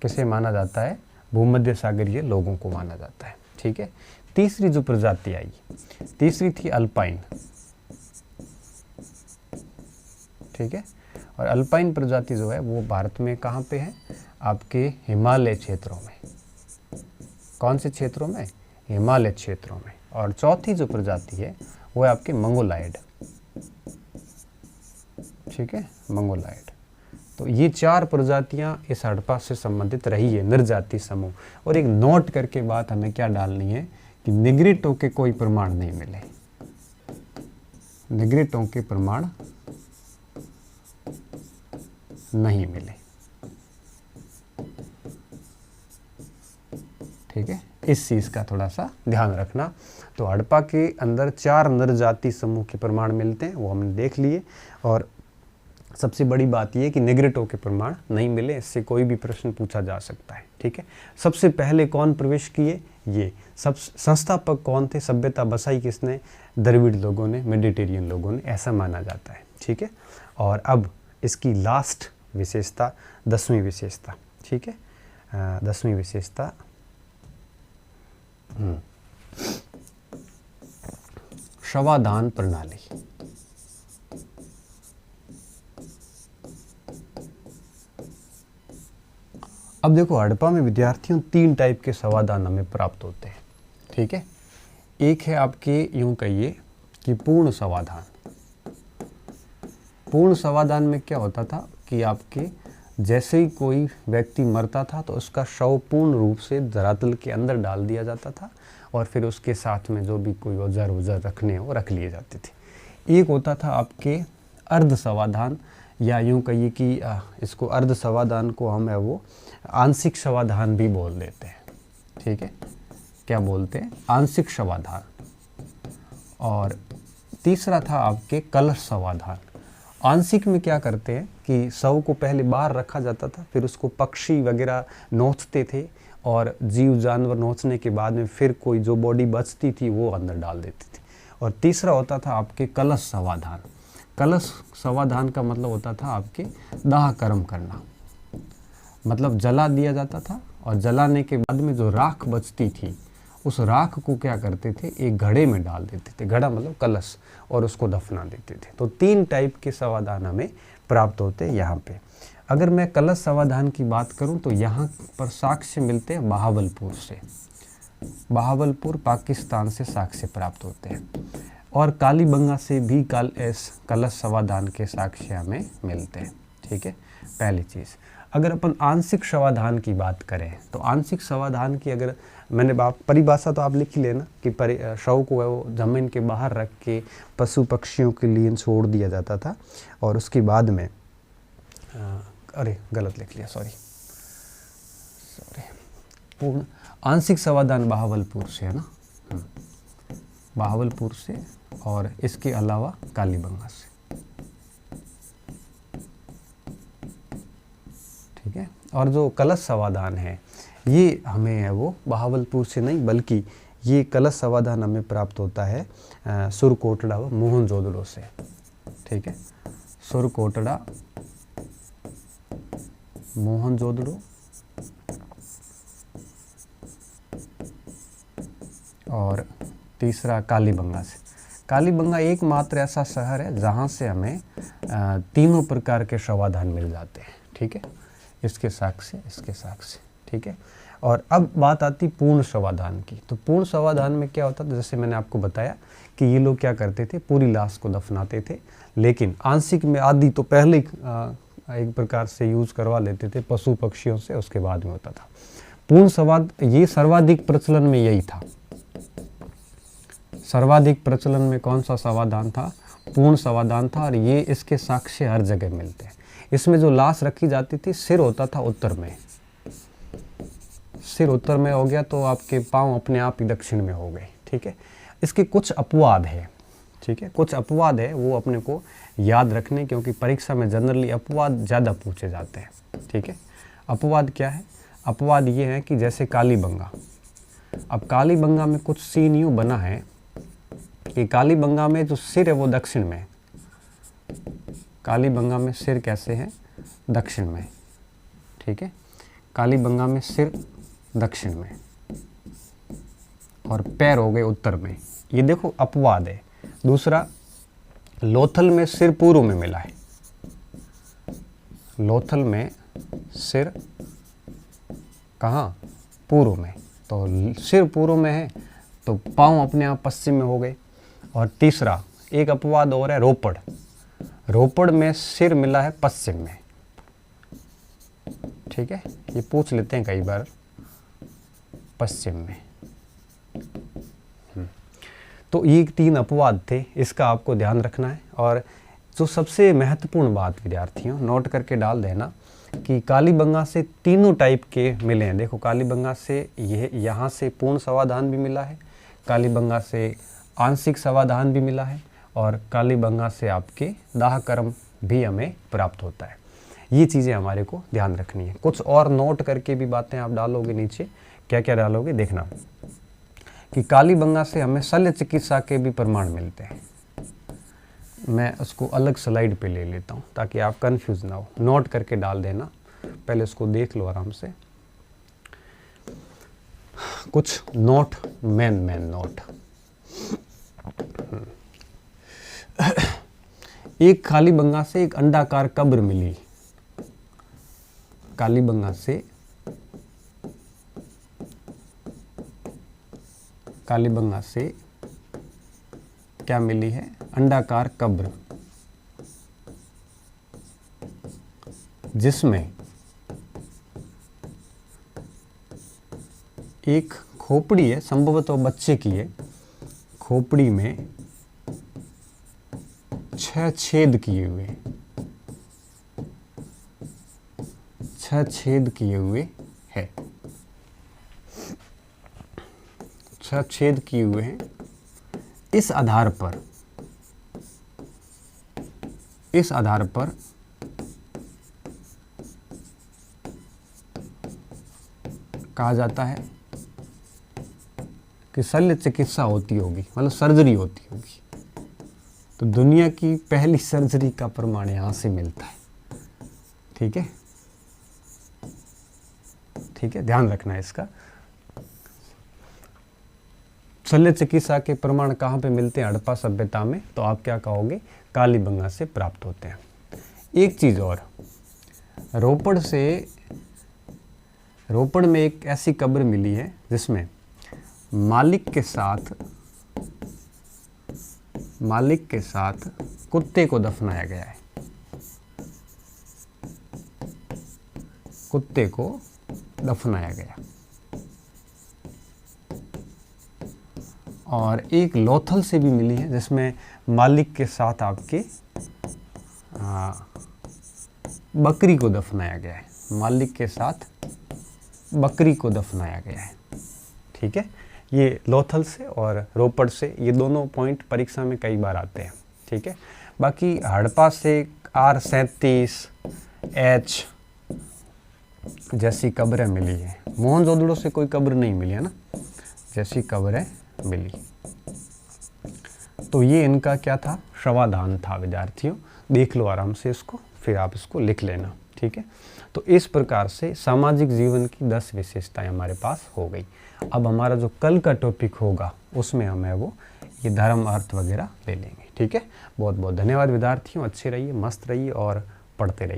Speaker 1: किसे माना जाता है? भूमध्य सागरीय लोगों को माना जाता है। ठीक है, तीसरी जो प्रजाति आई, तीसरी थी अल्पाइन। ठीक है, और अल्पाइन प्रजाति जो है वो भारत में कहाँ पे है? आपके हिमालय क्षेत्रों में। कौन से क्षेत्रों में? हिमालय क्षेत्रों में। और चौथी जो प्रजाति है वो है आपके मंगोलाइड। ठीक है, मंगोलाइड। तो ये 4 प्रजातियां इस हड़प्पा से संबंधित रही है, नरजाति समूह। और एक नोट करके बात हमें क्या डालनी है कि निग्रिटों के कोई प्रमाण नहीं मिले। निग्रिटों के प्रमाण नहीं मिले। ठीक है, इस चीज का थोड़ा सा ध्यान रखना। तो हड़प्पा के अंदर 4 नरजाति समूह के प्रमाण मिलते हैं, वो हमने देख लिए। और सबसे बड़ी बात यह कि निग्रिटों के प्रमाण नहीं मिले। इससे कोई भी प्रश्न पूछा जा सकता है। ठीक है, सबसे पहले कौन प्रवेश किए? ये सब संस्थापक कौन थे? सभ्यता बसाई किसने? द्रविड़ लोगों ने, मेडिटेरियन लोगों ने, ऐसा माना जाता है। ठीक है, और अब इसकी लास्ट विशेषता, 10वीं विशेषता। ठीक है, 10वीं विशेषता शवाधान प्रणाली। अब देखो, हड़प्पा में विद्यार्थियों 3 टाइप के शवाधान हमें प्राप्त होते हैं। ठीक है, एक है आपके यूं कहिए कि पूर्ण शवाधान। पूर्ण शवाधान में क्या होता था कि आपके जैसे ही कोई व्यक्ति मरता था तो उसका शव पूर्ण रूप से धरातल के अंदर डाल दिया जाता था और फिर उसके साथ में जो भी कोई औजार वजार रखने हो रख लिए जाते थे। एक होता था आपके अर्ध शवाधान, या यूं कहिए कि इसको अर्ध शवाधान को हम है वो आंशिक शवाधान भी बोल देते हैं। ठीक है, क्या बोलते हैं? आंशिक शवाधान। और तीसरा था आपके कलश शवाधान। आंशिक में क्या करते हैं कि शव को पहले बाहर रखा जाता था, फिर उसको पक्षी वगैरह नोचते थे और जीव जानवर नोचने के बाद में फिर कोई जो बॉडी बचती थी वो अंदर डाल देती थी। और तीसरा होता था आपके कलश शवाधान। कलश शवाधान का मतलब होता था आपके दाह कर्म करना, मतलब जला दिया जाता था और जलाने के बाद में जो राख बचती थी उस राख को क्या करते थे? एक घड़े में डाल देते थे। घड़ा मतलब कलश, और उसको दफना देते थे। तो 3 टाइप के शवाधान हमें प्राप्त होते हैं यहाँ पे। अगर मैं कलश शवाधान की बात करूँ तो यहाँ पर साक्ष्य मिलते हैं बहावलपुर से। बहावलपुर पाकिस्तान से साक्ष्य प्राप्त होते हैं। और कालीबंगा से भी कलश शवाधान के साक्ष्य हमें मिलते हैं। ठीक है, पहली चीज़। अगर अपन आंशिक शवाधान की बात करें तो आंशिक शवाधान की अगर मैंने परिभाषा तो आप लिख ही लेना कि शव को है वो जमीन के बाहर रख के पशु पक्षियों के लिए छोड़ दिया जाता था और उसके बाद में अरे गलत लिख लिया, सॉरी। पूर्ण आंशिक शवाधान बहावलपुर से है ना, बहावलपुर से, और इसके अलावा कालीबंगा से। ठीक है, और जो कलश समाधान है ये हमें है वो बहावलपुर से नहीं, बल्कि ये कलश समाधान हमें प्राप्त होता है सुरकोटड़ा व मोहनजोदड़ो से। ठीक है, सुरकोटड़ा, मोहनजोदड़ो और तीसरा कालीबंगा से। कालीबंगा एकमात्र ऐसा शहर है जहाँ से हमें तीनों प्रकार के समाधान मिल जाते हैं। ठीक है, इसके साक्ष्य, इसके साक्ष्य। ठीक है, और अब बात आती पूर्ण समाधान की। तो पूर्ण समाधान में क्या होता था, जैसे मैंने आपको बताया कि ये लोग क्या करते थे, पूरी लाश को दफनाते थे, लेकिन आंशिक में आदि तो पहले एक प्रकार से यूज करवा लेते थे पशु पक्षियों से, उसके बाद में होता था पूर्ण समाध। ये सर्वाधिक प्रचलन में यही था। सर्वाधिक प्रचलन में कौन सा समाधान था? पूर्ण समाधान था, और ये इसके साक्ष्य हर जगह मिलते हैं। इसमें जो लाश रखी जाती थी, सिर होता था उत्तर में, सिर उत्तर में हो गया तो आपके पांव अपने आप ही दक्षिण में हो गए। ठीक है, इसके कुछ अपवाद है। ठीक है, कुछ अपवाद है, वो अपने को याद रखने, क्योंकि परीक्षा में जनरली अपवाद ज़्यादा पूछे जाते हैं। ठीक है, अपवाद क्या है? अपवाद ये है कि जैसे कालीबंगा, अब कालीबंगा में कुछ सीन यूँ बना है कि कालीबंगा में जो सिर है वो दक्षिण में, कालीबंगा में सिर कैसे है? दक्षिण में। ठीक है, कालीबंगा में सिर दक्षिण में और पैर हो गए उत्तर में। ये देखो अपवाद है। दूसरा, लोथल में सिर पूर्व में मिला है, लोथल में सिर कहाँ? पूर्व में। तो सिर पूर्व में है तो पांव अपने आप पश्चिम में हो गए। और तीसरा एक अपवाद और है, रोपड़, रोपड़ में सिर मिला है पश्चिम में। ठीक है, ये पूछ लेते हैं कई बार, पश्चिम में। तो ये 3 अपवाद थे, इसका आपको ध्यान रखना है। और जो सबसे महत्वपूर्ण बात विद्यार्थियों नोट करके डाल देना कि कालीबंगा से तीनों टाइप के मिले हैं। देखो, कालीबंगा से यह यहाँ से पूर्ण समाधान भी मिला है, कालीबंगा से आंशिक समाधान भी मिला है, और कालीबंगा से आपके दाह कर्म भी हमें प्राप्त होता है। ये चीज़ें हमारे को ध्यान रखनी है। कुछ और नोट करके भी बातें आप डालोगे नीचे, क्या क्या डालोगे देखना कि कालीबंगा से हमें शल्य चिकित्सा के भी प्रमाण मिलते हैं। मैं उसको अलग स्लाइड पे ले लेता हूँ ताकि आप कंफ्यूज ना हो, नोट करके डाल देना। पहले उसको देख लो आराम से। कुछ नोट, मेन नोट। एक कालीबंगा से एक अंडाकार कब्र मिली, कालीबंगा से क्या मिली है? अंडाकार कब्र, जिसमें एक खोपड़ी है, संभवतः बच्चे की है। खोपड़ी में 6 छेद किए हुए, 6 छेद किए हुए है, 6 छेद किए हुए हैं। इस आधार पर कहा जाता है कि शल्य चिकित्सा होती होगी, मतलब सर्जरी होती होगी। तो दुनिया की पहली सर्जरी का प्रमाण यहाँ से मिलता है। ठीक है, ठीक है, ध्यान रखना है इसका। शल्य चिकित्सा के प्रमाण कहाँ पे मिलते हैं? हड़प्पा सभ्यता में। तो आप क्या कहोगे? कालीबंगा से प्राप्त होते हैं। एक चीज़ और, रोपड़ में एक ऐसी कब्र मिली है जिसमें मालिक के साथ कुत्ते को दफनाया गया है, कुत्ते को दफनाया गया। और एक लोथल से भी मिली है जिसमें मालिक के साथ आपके बकरी को दफनाया गया है, मालिक के साथ बकरी को दफनाया गया है। ठीक है, ये लोथल से और रोपड़ से, ये दोनों पॉइंट परीक्षा में कई बार आते हैं। ठीक है, बाकी हड़प्पा से R37H जैसी कब्रें मिली है। मोहनजोदड़ो से कोई कब्र नहीं मिली है ना, जैसी कब्रें मिली। तो ये इनका क्या था, शवाधान था विद्यार्थियों। देख लो आराम से इसको, फिर आप इसको लिख लेना, ठीक है। तो इस प्रकार से सामाजिक जीवन की 10 विशेषताएं हमारे पास हो गई। अब हमारा जो कल का टॉपिक होगा उसमें हमें वो ये धर्म अर्थ वगैरह ले लेंगे, ठीक है। बहुत बहुत धन्यवाद विद्यार्थियों, अच्छे रहिए, मस्त रहिए और पढ़ते रहिए।